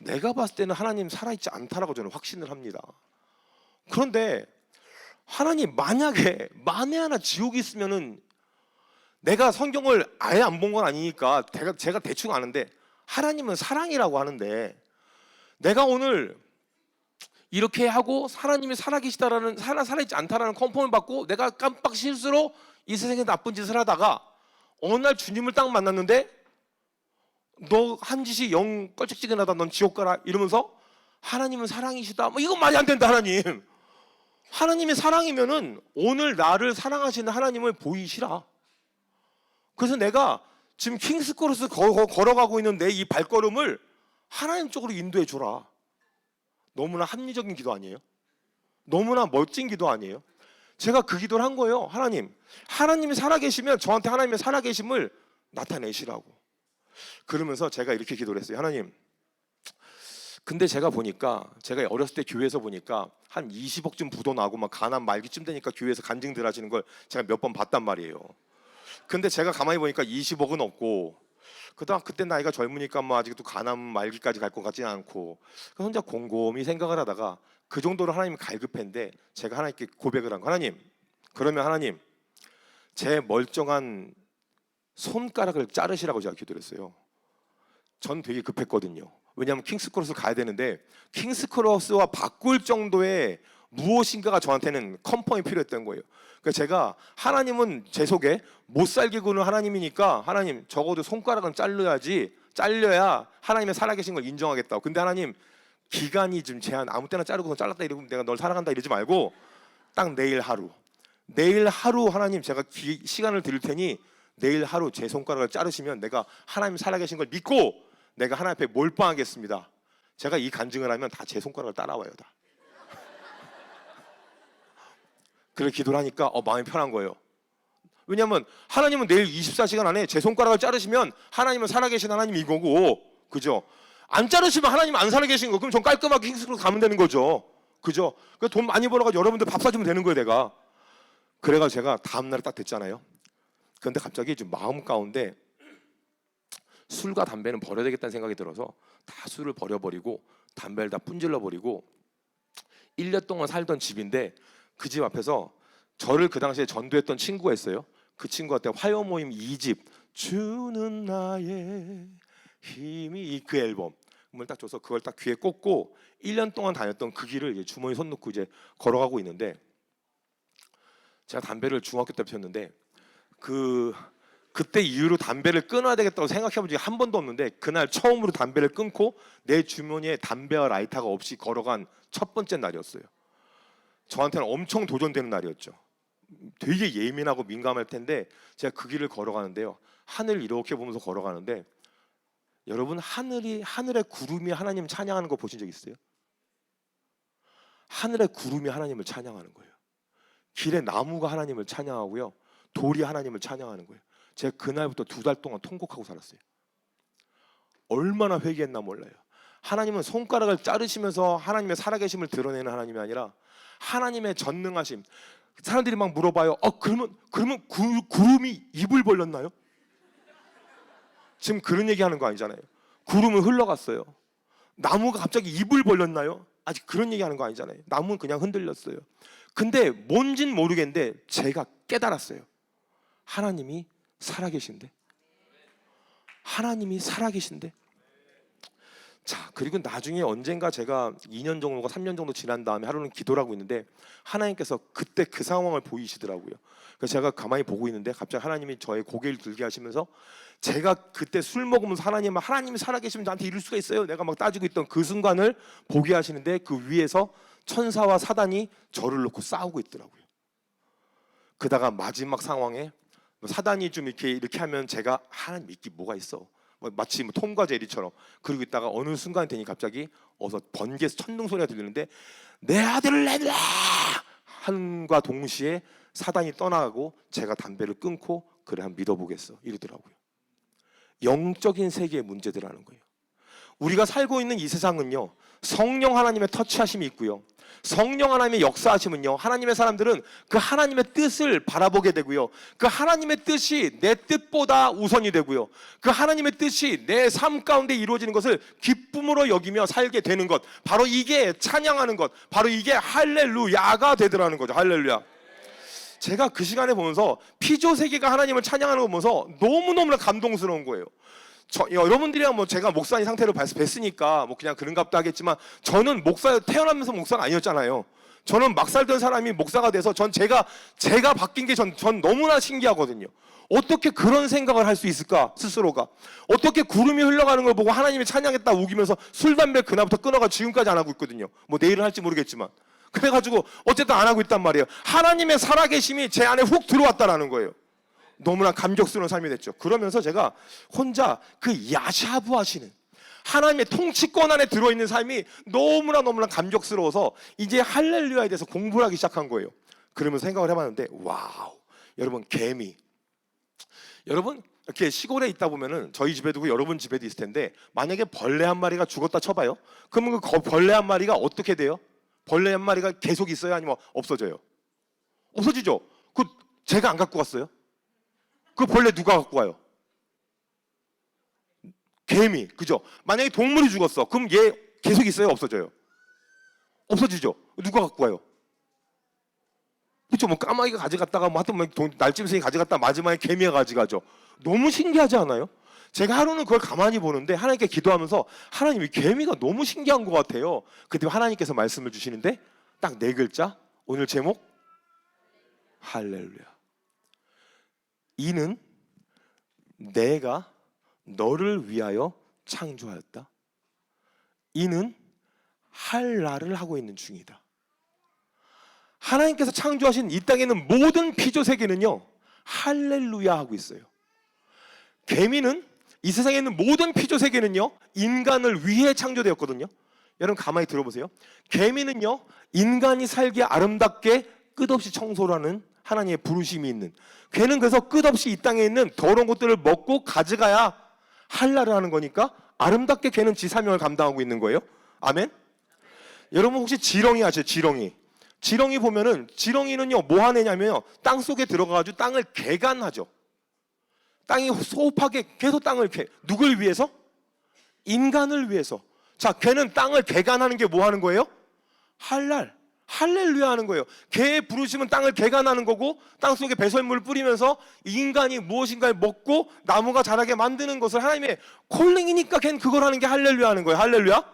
내가 봤을 때는 하나님 살아있지 않다라고 저는 확신을 합니다. 그런데 하나님 만약에 만에 하나 지옥이 있으면은 내가 성경을 아예 안 본 건 아니니까 제가 대충 아는데 하나님은 사랑이라고 하는데 내가 오늘 이렇게 하고 하나님이 살아계시다라는 살아있지 않다라는 컨펌을 받고 내가 깜빡 실수로 이 세상에 나쁜 짓을 하다가 어느 날 주님을 딱 만났는데 너 한 짓이 영 껄쩍지근하다 넌 지옥 가라 이러면서 하나님은 사랑이시다 뭐 이건 말이 안 된다. 하나님이 사랑이면은 오늘 나를 사랑하시는 하나님을 보이시라. 그래서 내가 지금 킹스크로스 걸어가고 있는 내 이 발걸음을 하나님 쪽으로 인도해 줘라. 너무나 합리적인 기도 아니에요? 너무나 멋진 기도 아니에요? 제가 그 기도를 한 거예요. 하나님이 살아계시면 저한테 하나님의 살아계심을 나타내시라고. 그러면서 제가 이렇게 기도를 했어요. 하나님, 근데 제가 보니까 제가 어렸을 때 교회에서 보니까 한 20억쯤 부도 나고 막 가난 말기쯤 되니까 교회에서 간증들 하시는 걸 제가 몇 번 봤단 말이에요. 근데 제가 가만히 보니까 20억은 없고 그때 나이가 젊으니까 뭐 아직도 가난 말기까지 갈 것 같지는 않고 혼자 곰곰이 생각을 하다가 그 정도로 하나님 갈급했는데 제가 하나님께 고백을 한 거. 하나님, 그러면 하나님 제 멀쩡한 손가락을 자르시라고 제가 기도를 했어요. 전 되게 급했거든요. 왜냐하면 킹스크로스 가야 되는데 킹스크로스와 바꿀 정도의 무엇인가가 저한테는 컨펌이 필요했던 거예요. 그래서 제가 하나님은 제 속에 못 살게 구는 하나님이니까 하나님 적어도 손가락은 잘려야 하나님의 살아계신 걸 인정하겠다고. 근데 하나님 기간이 좀 제한 아무 때나 자르고서 잘랐다 이러면 내가 널 사랑한다 이러지 말고 딱 내일 하루 하나님 제가 시간을 드릴 테니 내일 하루 제 손가락을 자르시면 내가 하나님 살아계신 걸 믿고 내가 하나님 앞에 몰빵하겠습니다. 제가 이 간증을 하면 다 제 손가락을 따라와요. 다. 그렇게 기도를 하니까 마음이 편한 거예요. 왜냐하면 하나님은 내일 24시간 안에 제 손가락을 자르시면 하나님은 살아계신 하나님이 이거고, 그죠? 안 자르시면 하나님은 안 살아계신 거. 그럼 전 깔끔하게 킹스크로 가면 되는 거죠, 그죠? 돈 많이 벌어가지고 여러분들 밥 사주면 되는 거예요, 내가. 그래가 제가 다음 날에 딱 됐잖아요. 그런데 갑자기 좀 마음 가운데 술과 담배는 버려야 되겠다는 생각이 들어서 다 술을 버려버리고 담배를 다 분질러 버리고 1년 동안 살던 집인데 그 집 앞에서 저를 그 당시에 전도했던 친구가 있어요. 그 친구한테 화요 모임 2집 주는 나의 힘이 그 앨범을 딱 줘서 그걸 딱 귀에 꽂고 1년 동안 다녔던 그 길을 이제 주머니 손 넣고 이제 걸어가고 있는데 제가 담배를 중학교 때 피웠는데 그때 이후로 담배를 끊어야 되겠다고 생각해본 적이 한 번도 없는데 그날 처음으로 담배를 끊고 내 주머니에 담배와 라이터가 없이 걸어간 첫 번째 날이었어요. 저한테는 엄청 도전되는 날이었죠. 되게 예민하고 민감할 텐데 제가 그 길을 걸어가는데요. 하늘 이렇게 보면서 걸어가는데 여러분 하늘에 구름이 하나님 찬양하는 거 보신 적 있어요? 하늘의 구름이 하나님을 찬양하는 거예요. 길에 나무가 하나님을 찬양하고요. 돌이 하나님을 찬양하는 거예요. 제가 그날부터 2달 동안 통곡하고 살았어요. 얼마나 회개했나 몰라요. 하나님은 손가락을 자르시면서 하나님의 살아계심을 드러내는 하나님이 아니라 하나님의 전능하심, 사람들이 막 물어봐요. 그러면 구름이 입을 벌렸나요? 지금 그런 얘기하는 거 아니잖아요. 구름은 흘러갔어요. 나무가 갑자기 입을 벌렸나요? 아직 그런 얘기하는 거 아니잖아요. 나무는 그냥 흔들렸어요. 근데 뭔진 모르겠는데 제가 깨달았어요. 하나님이 살아계신데. 하나님이 살아계신데. 자, 그리고 나중에 언젠가 제가 2년 정도가 3년 정도 지난 다음에 하루는 기도를 하고 있는데 하나님께서 그때 그 상황을 보이시더라고요. 그래서 제가 가만히 보고 있는데 갑자기 하나님이 저의 고개를 들게 하시면서 제가 그때 술 먹으면서 하나님이 살아계시면 나한테 이럴 수가 있어요, 내가 막 따지고 있던 그 순간을 보게 하시는데 그 위에서 천사와 사단이 저를 놓고 싸우고 있더라고요. 그다가 마지막 상황에 사단이 좀 이렇게 하면 제가 하나님 믿기 뭐가 있어, 마치 톰과 제리처럼 그러고 있다가 어느 순간 되니 갑자기 어서 번개에서 천둥 소리가 들리는데 내 아들을 내놔 한과 동시에 사단이 떠나가고 제가 담배를 끊고 그래 한번 믿어보겠어 이러더라고요. 영적인 세계의 문제들하는 거예요. 우리가 살고 있는 이 세상은요, 성령 하나님의 터치하심이 있고요, 성령 하나님의 역사하심은요, 하나님의 사람들은 그 하나님의 뜻을 바라보게 되고요, 그 하나님의 뜻이 내 뜻보다 우선이 되고요, 그 하나님의 뜻이 내 삶 가운데 이루어지는 것을 기쁨으로 여기며 살게 되는 것, 바로 이게 찬양하는 것, 바로 이게 할렐루야가 되더라는 거죠. 할렐루야. 제가 그 시간에 보면서 피조 세계가 하나님을 찬양하는 거 보면서 너무너무나 감동스러운 거예요. 여러분들이야 제가 목사님 상태로 뵀으니까 그냥 그런갑다 하겠지만 저는 태어나면서 목사가 아니었잖아요. 저는 막 살던 사람이 목사가 돼서 제가 바뀐 게 전 너무나 신기하거든요. 어떻게 그런 생각을 할 수 있을까 스스로가. 어떻게 구름이 흘러가는 걸 보고 하나님이 찬양했다 우기면서 술 담배 그날부터 끊어가 지금까지 안 하고 있거든요. 내일은 할지 모르겠지만. 그래가지고 어쨌든 안 하고 있단 말이에요. 하나님의 살아계심이 제 안에 훅 들어왔다라는 거예요. 너무나 감격스러운 삶이 됐죠. 그러면서 제가 혼자 그 야샤부 하시는 하나님의 통치권 안에 들어있는 삶이 너무나 감격스러워서 이제 할렐루야에 대해서 공부를 하기 시작한 거예요. 그러면서 생각을 해봤는데 와우, 여러분 개미, 여러분 이렇게 시골에 있다 보면은 저희 집에도 여러분 집에도 있을 텐데 만약에 벌레 한 마리가 죽었다 쳐봐요. 그러면 그 벌레 한 마리가 어떻게 돼요? 벌레 한 마리가 계속 있어요? 아니면 없어져요? 없어지죠. 제가 안 갖고 갔어요? 그 벌레 누가 갖고 와요? 개미, 그죠? 만약에 동물이 죽었어, 그럼 얘 계속 있어요? 없어져요? 없어지죠. 누가 갖고 와요? 그렇죠. 까마귀가 가져갔다가 하여튼 날짐승이 가져갔다 마지막에 개미가 가져가죠. 너무 신기하지 않아요? 제가 하루는 그걸 가만히 보는데 하나님께 기도하면서 하나님, 이 개미가 너무 신기한 것 같아요. 그때 하나님께서 말씀을 주시는데 딱 4글자, 오늘 제목 할렐루야. 이는 내가 너를 위하여 창조하였다. 이는 할랄을 하고 있는 중이다. 하나님께서 창조하신 이 땅에 있는 모든 피조 세계는요, 할렐루야 하고 있어요. 개미는, 이 세상에 있는 모든 피조 세계는요, 인간을 위해 창조되었거든요. 여러분 가만히 들어보세요. 개미는요, 인간이 살기에 아름답게 끝없이 청소를 하는 하나님의 부르심이 있는, 걔는 그래서 끝없이 이 땅에 있는 더러운 것들을 먹고 가져가야 할랄을 하는 거니까 아름답게 걔는 지 사명을 감당하고 있는 거예요. 아멘. 여러분 혹시 지렁이 아세요? 지렁이 보면은, 지렁이는요 뭐 하느냐면요, 땅 속에 들어가가지고 땅을 개간하죠. 땅이 소흡하게 계속 땅을 누굴 위해서? 인간을 위해서. 자, 걔는 땅을 개간하는 게 뭐 하는 거예요? 할렐루야 하는 거예요. 개의 부르심은 땅을 개간하는 거고, 땅속에 배설물을 뿌리면서 인간이 무엇인가를 먹고 나무가 자라게 만드는 것을 하나님의 콜링이니까 걔는 그걸 하는 게 할렐루야 하는 거예요. 할렐루야.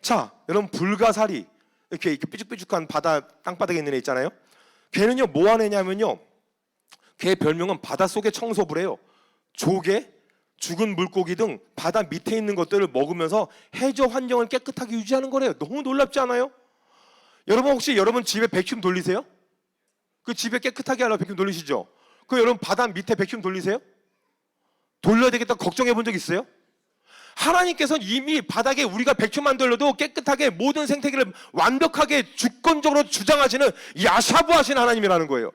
자, 여러분 불가사리, 이렇게 삐죽삐죽한 땅바닥에 있는 애 있잖아요. 걔는요 뭐 하느냐면요, 걔의 별명은 바닷속의 청소부래요. 조개, 죽은 물고기 등 바다 밑에 있는 것들을 먹으면서 해저 환경을 깨끗하게 유지하는 거래요. 너무 놀랍지 않아요? 여러분 혹시 여러분 집에 백큐um 돌리세요? 그 집에 깨끗하게 하려고 백큐um 돌리시죠? 그 여러분 바다 밑에 백큐um 돌리세요? 돌려야 되겠다 걱정해 본 적 있어요? 하나님께서는 이미 바닥에 우리가 백큐만 돌려도 깨끗하게 모든 생태계를 완벽하게 주권적으로 주장하시는 야샤부 하신 하나님이라는 거예요.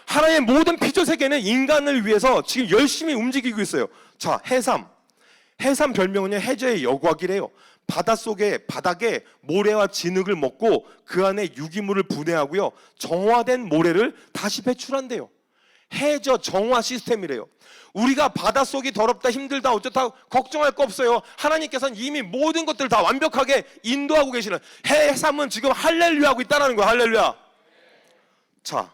하나님의 모든 피조 세계는 인간을 위해서 지금 열심히 움직이고 있어요. 자, 해삼 별명은요 해저의 여과기래요. 바닥에 모래와 진흙을 먹고 그 안에 유기물을 분해하고요, 정화된 모래를 다시 배출한대요. 해저 정화 시스템이래요. 우리가 바닷속이 더럽다, 힘들다, 어쩌다 걱정할 거 없어요. 하나님께서는 이미 모든 것들을 다 완벽하게 인도하고 계시는, 해삼은 지금 할렐루야 하고 있다는 거예요. 할렐루야. 자,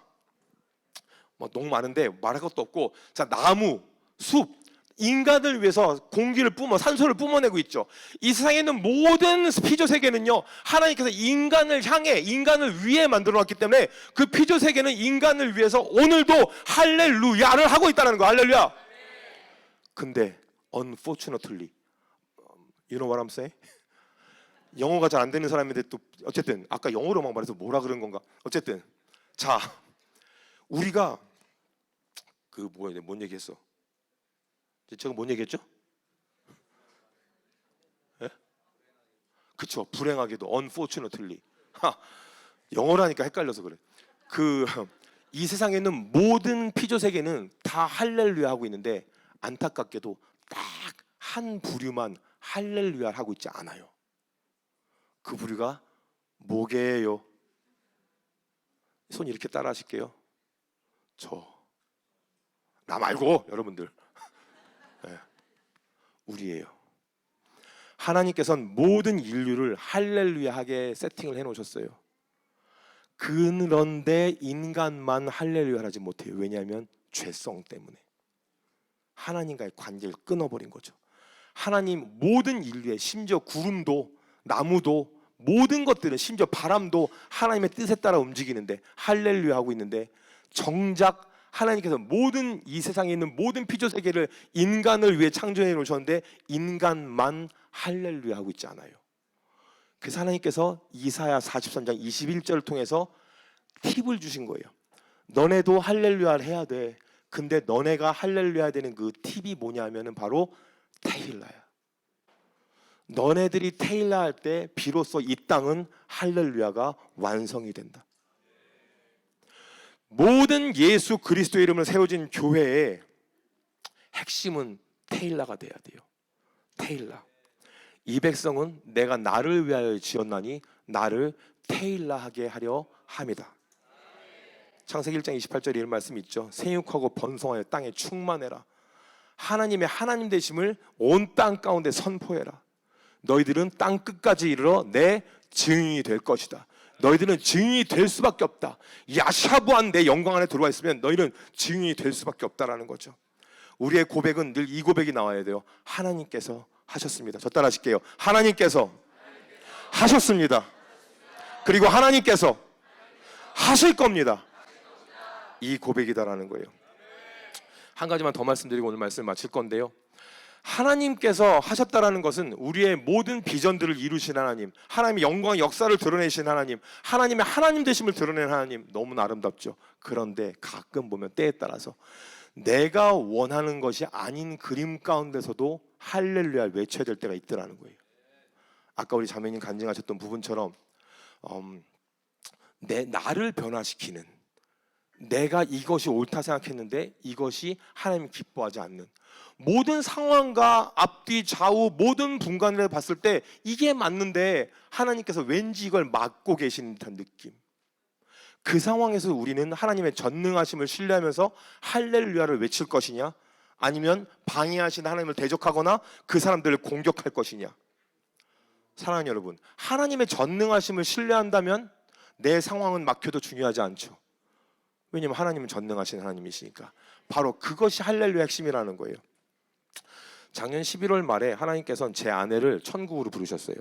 뭐 너무 많은데 말할 것도 없고, 자, 나무, 숲, 인간을 위해서 공기를 산소를 뿜어내고 있죠. 이 세상에 있는 모든 피조 세계는요, 하나님께서 인간을 향해, 인간을 위해 만들어 놨기 때문에 그 피조 세계는 인간을 위해서 오늘도 할렐루야를 하고 있다는 거예요. 할렐루야. 근데 unfortunately, you know what I'm saying? 영어가 잘 안 되는 사람인데 또 어쨌든 아까 영어로 막 말해서 뭐라 그런 건가? 어쨌든 자, 우리가 뭔 얘기했어? 제가 뭔 얘기했죠? 예? 그쵸, 불행하게도 unfortunately. 영어라니까 헷갈려서 그래. 이 세상에 있는 모든 피조 세계는 다 할렐루야 하고 있는데, 안타깝게도 딱 한 부류만 할렐루야 하고 있지 않아요. 그 부류가 뭐게요? 손 이렇게 따라 하실게요. 나 말고 여러분들. 네, 우리예요. 하나님께서는 모든 인류를 할렐루야 하게 세팅을 해놓으셨어요. 그런데 인간만 할렐루야 하지 못해요. 왜냐하면 죄성 때문에 하나님과의 관계를 끊어버린 거죠. 하나님 모든 인류의, 심지어 구름도 나무도 모든 것들은, 심지어 바람도 하나님의 뜻에 따라 움직이는데 할렐루야 하고 있는데, 정작 하나님께서 모든 이 세상에 있는 모든 피조 세계를 인간을 위해 창조해 놓으셨는데 인간만 할렐루야 하고 있지 않아요. 그래서 하나님께서 이사야 43장 21절을 통해서 팁을 주신 거예요. 너네도 할렐루야를 해야 돼. 근데 너네가 할렐루야 해야 되는 그 팁이 뭐냐면은 바로 테일라야. 너네들이 테일라 할 때 비로소 이 땅은 할렐루야가 완성이 된다. 모든 예수 그리스도의 이름으로 세워진 교회의 핵심은 테일라가 돼야 돼요. 테일라. 이 백성은 내가 나를 위하여 지었나니 나를 테일라하게 하려 함이다. 창세기 1장 28절에 이런 말씀이 있죠. 생육하고 번성하여 땅에 충만해라. 하나님의 하나님 되심을 온 땅 가운데 선포해라. 너희들은 땅 끝까지 이르러 내 증인이 될 것이다. 너희들은 증인이 될 수밖에 없다. 야샤부한 내 영광 안에 들어와 있으면 너희는 증인이 될 수밖에 없다라는 거죠. 우리의 고백은 늘 이 고백이 나와야 돼요. 하나님께서 하셨습니다. 저 따라 하실게요. 하나님께서 하셨습니다. 그리고 하나님께서 하실 겁니다. 이 고백이다라는 거예요. 한 가지만 더 말씀드리고 오늘 말씀을 마칠 건데요. 하나님께서 하셨다라는 것은 우리의 모든 비전들을 이루신 하나님, 하나님의 영광 역사를 드러내신 하나님, 하나님의 하나님 되심을 드러낸 하나님, 너무나 아름답죠. 그런데 가끔 보면 때에 따라서 내가 원하는 것이 아닌 그림 가운데서도 할렐루야를 외쳐야 될 때가 있더라는 거예요. 아까 우리 자매님 간증하셨던 부분처럼 나를 변화시키는, 내가 이것이 옳다 생각했는데 이것이 하나님이 기뻐하지 않는 모든 상황과 앞뒤 좌우 모든 분간을 봤을 때 이게 맞는데 하나님께서 왠지 이걸 막고 계신 듯한 느낌. 그 상황에서 우리는 하나님의 전능하심을 신뢰하면서 할렐루야를 외칠 것이냐, 아니면 방해하신 하나님을 대적하거나 그 사람들을 공격할 것이냐. 사랑하는 여러분, 하나님의 전능하심을 신뢰한다면 내 상황은 막혀도 중요하지 않죠. 왜냐하면 하나님은 전능하신 하나님이시니까. 바로 그것이 할렐루야 핵심이라는 거예요. 작년 11월 말에 하나님께서는 제 아내를 천국으로 부르셨어요.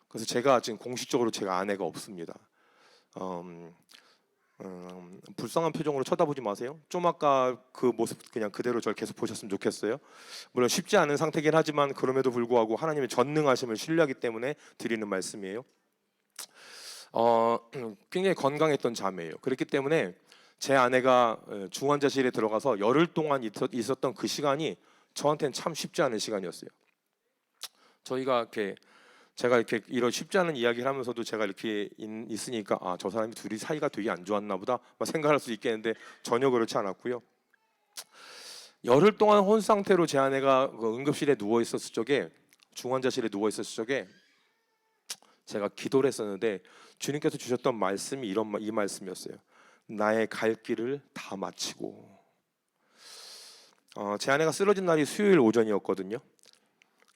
그래서 제가 지금 공식적으로 제가 아내가 없습니다. 불쌍한 표정으로 쳐다보지 마세요. 좀 아까 그 모습 그냥 그대로 저를 계속 보셨으면 좋겠어요. 물론 쉽지 않은 상태긴 하지만 그럼에도 불구하고 하나님의 전능하심을 신뢰하기 때문에 드리는 말씀이에요. 굉장히 건강했던 자매예요. 그렇기 때문에 제 아내가 중환자실에 들어가서 열흘 동안 있었던 그 시간이 저한테는 참 쉽지 않은 시간이었어요. 제가 이렇게 이런 쉽지 않은 이야기를 하면서도 제가 이렇게 있으니까 저 사람이 둘이 사이가 되게 안 좋았나 보다 생각할 수 있겠는데 전혀 그렇지 않았고요. 열흘 동안 혼 상태로 제 아내가 응급실에 누워 있었을 적에, 중환자실에 누워 있었을 적에 제가 기도를 했었는데 주님께서 주셨던 말씀이 이 말씀이었어요. 나의 갈 길을 다 마치고. 제 아내가 쓰러진 날이 수요일 오전이었거든요.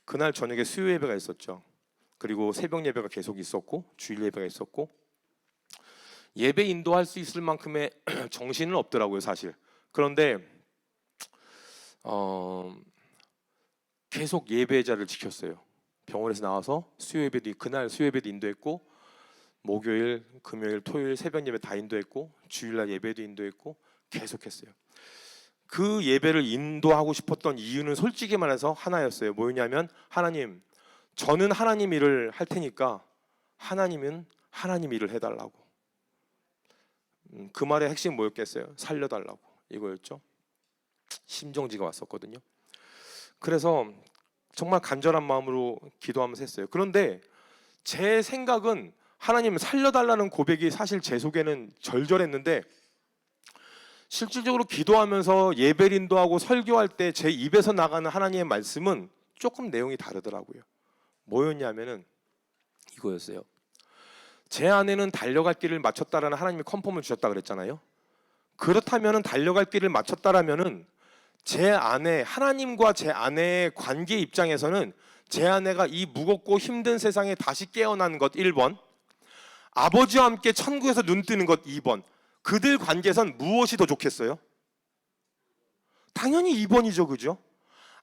그날 저녁에 수요 예배가 있었죠. 그리고 새벽 예배가 계속 있었고 주일 예배가 있었고 예배 인도할 수 있을 만큼의 정신은 없더라고요, 사실. 그런데 계속 예배의 자리를 지켰어요. 병원에서 나와서 그날 수요 예배도 인도했고 목요일, 금요일, 토요일 새벽 예배 다 인도했고 주일날 예배도 인도했고 계속했어요. 그 예배를 인도하고 싶었던 이유는 솔직히 말해서 하나였어요. 뭐였냐면 하나님, 저는 하나님 일을 할 테니까 하나님은 하나님 일을 해달라고. 그 말의 핵심이 뭐였겠어요? 살려달라고, 이거였죠. 심정지가 왔었거든요. 그래서 정말 간절한 마음으로 기도하면서 했어요. 그런데 제 생각은 하나님 살려달라는 고백이 사실 제 속에는 절절했는데 실질적으로 기도하면서 예배를 인도하고 설교할 때 제 입에서 나가는 하나님의 말씀은 조금 내용이 다르더라고요. 뭐였냐면은 이거였어요. 제 안에는 달려갈 길을 마쳤다라는 하나님이 컨펌을 주셨다 그랬잖아요. 그렇다면은 달려갈 길을 마쳤다라면은 제 아내, 하나님과 제 아내의 관계 입장에서는 제 아내가 이 무겁고 힘든 세상에 다시 깨어난 것 1번, 아버지와 함께 천국에서 눈 뜨는 것 2번. 그들 관계에선 무엇이 더 좋겠어요? 당연히 2번이죠, 그죠?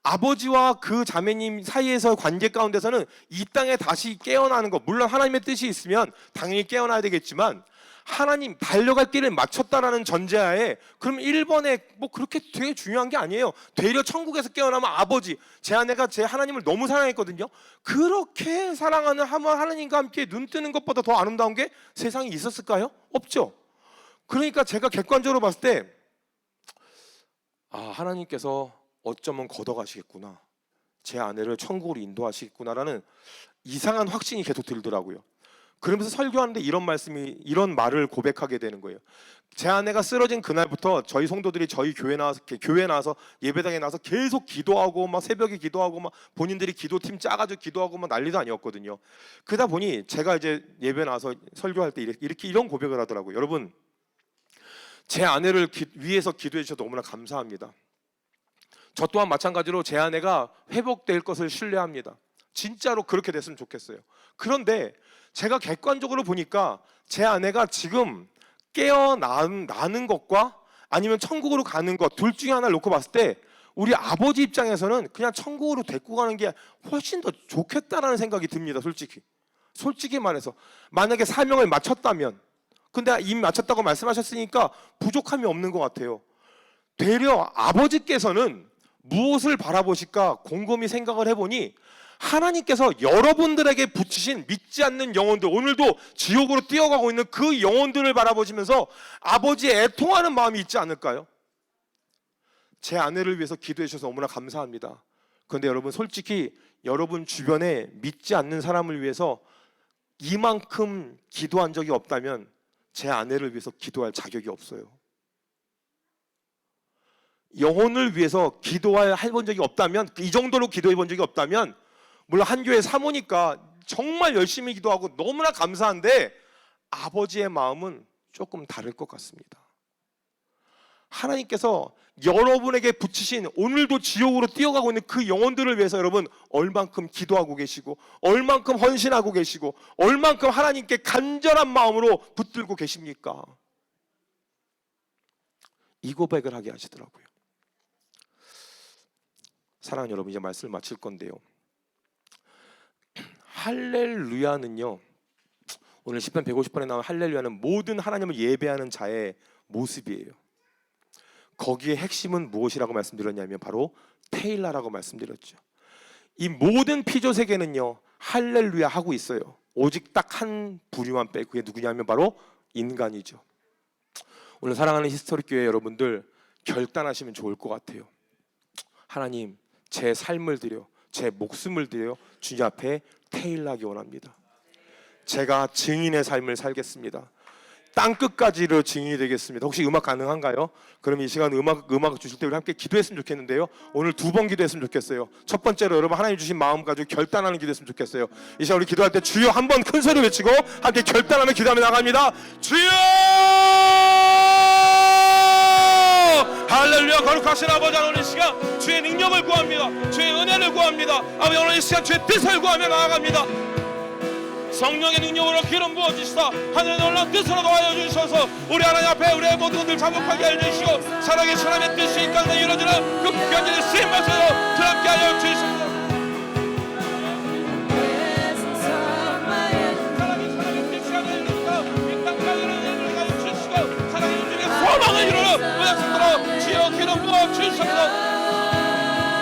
아버지와 그 자매님 사이에서 관계 가운데서는 이 땅에 다시 깨어나는 것, 물론 하나님의 뜻이 있으면 당연히 깨어나야 되겠지만 하나님 달려갈 길을 마쳤다라는 전제하에 그럼 1번에 뭐 그렇게 되게 중요한 게 아니에요. 되려 천국에서 깨어나면 아버지, 제 아내가 제 하나님을 너무 사랑했거든요. 그렇게 사랑하는 하나님과 함께 눈 뜨는 것보다 더 아름다운 게 세상에 있었을까요? 없죠. 그러니까 제가 객관적으로 봤을 때 하나님께서 어쩌면 걷어가시겠구나, 제 아내를 천국으로 인도하시겠구나라는 이상한 확신이 계속 들더라고요. 그러면서 설교하는데 이런 말을 고백하게 되는 거예요. 제 아내가 쓰러진 그날부터 저희 성도들이 저희 교회 나와서 예배당에 나와서 계속 기도하고 막 새벽에 기도하고 막 본인들이 기도팀 짜가지고 기도하고 막 난리도 아니었거든요. 그러다 보니 제가 이제 예배 나와서 설교할 때 이런 고백을 하더라고요. 여러분, 제 아내를 위해서 기도해 주셔서 너무나 감사합니다. 저 또한 마찬가지로 제 아내가 회복될 것을 신뢰합니다. 진짜로 그렇게 됐으면 좋겠어요. 그런데 제가 객관적으로 보니까 제 아내가 지금 깨어나는 것과 아니면 천국으로 가는 것 둘 중에 하나를 놓고 봤을 때 우리 아버지 입장에서는 그냥 천국으로 데리고 가는 게 훨씬 더 좋겠다라는 생각이 듭니다. 솔직히 말해서 만약에 사명을 마쳤다면, 근데 이미 마쳤다고 말씀하셨으니까 부족함이 없는 것 같아요. 되려 아버지께서는 무엇을 바라보실까 곰곰이 생각을 해보니 하나님께서 여러분들에게 붙이신 믿지 않는 영혼들, 오늘도 지옥으로 뛰어가고 있는 그 영혼들을 바라보시면서 아버지의 애통하는 마음이 있지 않을까요? 제 아내를 위해서 기도해 주셔서 너무나 감사합니다. 그런데 여러분, 솔직히 여러분 주변에 믿지 않는 사람을 위해서 이만큼 기도한 적이 없다면 제 아내를 위해서 기도할 자격이 없어요. 영혼을 위해서 해본 적이 없다면, 이 정도로 기도해 본 적이 없다면, 물론 한 교회 사모니까 정말 열심히 기도하고 너무나 감사한데 아버지의 마음은 조금 다를 것 같습니다. 하나님께서 여러분에게 붙이신, 오늘도 지옥으로 뛰어가고 있는 그 영혼들을 위해서 여러분 얼만큼 기도하고 계시고, 얼만큼 헌신하고 계시고, 얼만큼 하나님께 간절한 마음으로 붙들고 계십니까? 이 고백을 하게 하시더라고요. 사랑하는 여러분, 이제 말씀을 마칠 건데요, 할렐루야는요, 오늘 시편 150편에 나온 할렐루야는 모든 하나님을 예배하는 자의 모습이에요. 거기에 핵심은 무엇이라고 말씀드렸냐면 바로 테일라라고 말씀드렸죠. 이 모든 피조 세계는요 할렐루야 하고 있어요. 오직 딱 한 부류만 빼고, 그게 누구냐면 바로 인간이죠. 오늘 사랑하는 히스토리 교회 여러분들, 결단하시면 좋을 것 같아요. 하나님, 제 삶을 드려, 제 목숨을 드려 주님 앞에 테일하기 원합니다. 제가 증인의 삶을 살겠습니다. 땅 끝까지로 증인이 되겠습니다. 혹시 음악 가능한가요? 그럼 이 시간 음악 주실 때 우리 함께 기도했으면 좋겠는데요. 오늘 2번 기도했으면 좋겠어요. 첫 번째로 여러분 하나님 주신 마음 가지고 결단하는 기도했으면 좋겠어요. 이 시간 우리 기도할 때 주여 한번 큰 소리 외치고 함께 결단하며 기도하며 나갑니다. 주여! 할렐루야. 거룩하신 아버지 하나님, 이 시간 주의 능력을 구합니다. 주의 은혜를 구합니다. 아버지 오늘 이 시간 주의 뜻을 구하며 나아갑니다. 성령의 능력으로 기름 부어주시사 하늘의 놀라운 뜻으로 도와여 주셔서 우리 하나님 앞에 우리의 모든 것들 자복하게 해주시고 살아계신 하나님의 뜻이 이 가운데 이루어지는 그 변진의 쓰임 받으로 함께 하여 주시옵소서. 소망을 이루는 모양새대로 주여 기름 부어 주시옵소서.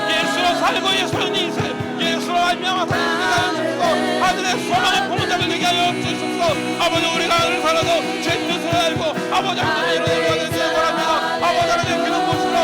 예수로 살고 예수로 인생 예수로 알미암아 살리는 하늘의 소망의 보문자를 되게 하여 주시옵소서. 아버지 우리가 하늘을 살아도 제 뜻을 알고 아버지 하나님의 이름으로 가는 줄 원합니다. 아버지 하나님의 기름 부으시고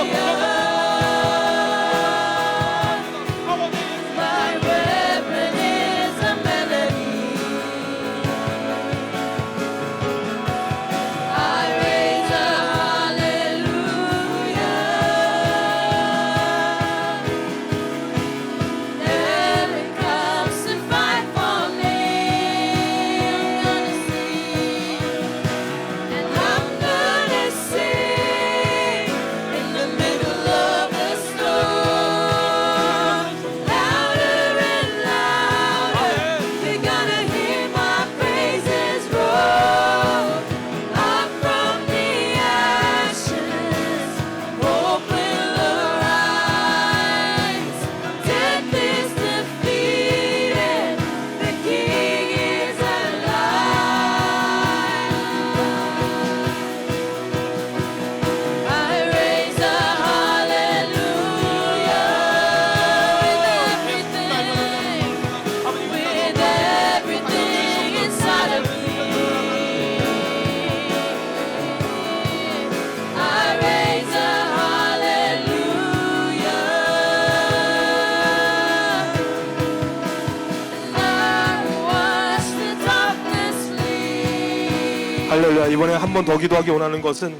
할렐루야. 이번에 한 번 더 기도하기 원하는 것은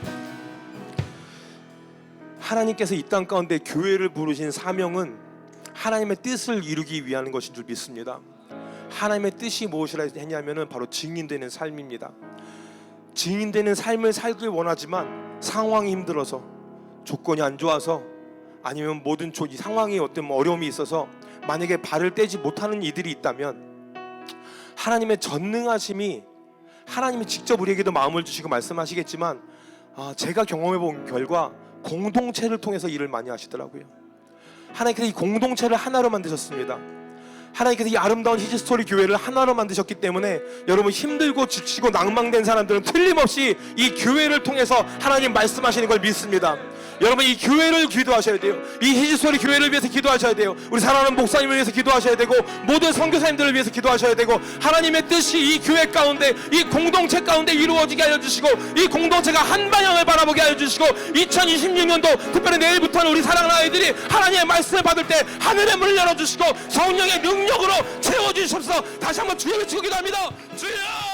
하나님께서 이 땅 가운데 교회를 부르신 사명은 하나님의 뜻을 이루기 위한 것인 줄 믿습니다. 하나님의 뜻이 무엇이라 했냐면은 바로 증인되는 삶입니다. 증인되는 삶을 살길 원하지만 상황이 힘들어서 조건이 안 좋아서 아니면 모든 상황이 어떤 어려움이 있어서 만약에 발을 떼지 못하는 이들이 있다면 하나님의 전능하심이 하나님이 직접 우리에게도 마음을 주시고 말씀하시겠지만 제가 경험해 본 결과 공동체를 통해서 일을 많이 하시더라고요. 하나님께서 이 공동체를 하나로 만드셨습니다. 하나님께서 이 아름다운 히지스토리 교회를 하나로 만드셨기 때문에 여러분 힘들고 지치고 낭망된 사람들은 틀림없이 이 교회를 통해서 하나님 말씀하시는 걸 믿습니다. 여러분 이 교회를 기도하셔야 돼요. 이 히지스토리 교회를 위해서 기도하셔야 돼요. 우리 사랑하는 목사님을 위해서 기도하셔야 되고 모든 선교사님들을 위해서 기도하셔야 되고 하나님의 뜻이 이 교회 가운데 이 공동체 가운데 이루어지게 하여 주시고 이 공동체가 한 방향을 바라보게 하여 주시고 2026년도 특별히 내일부터는 우리 사랑하는 아이들이 하나님의 말씀을 받을 때 하늘의 문을 열어주시고 성령의 능력으로 채워주셔서 다시 한번 주여 외치고 기도합니다. 주여!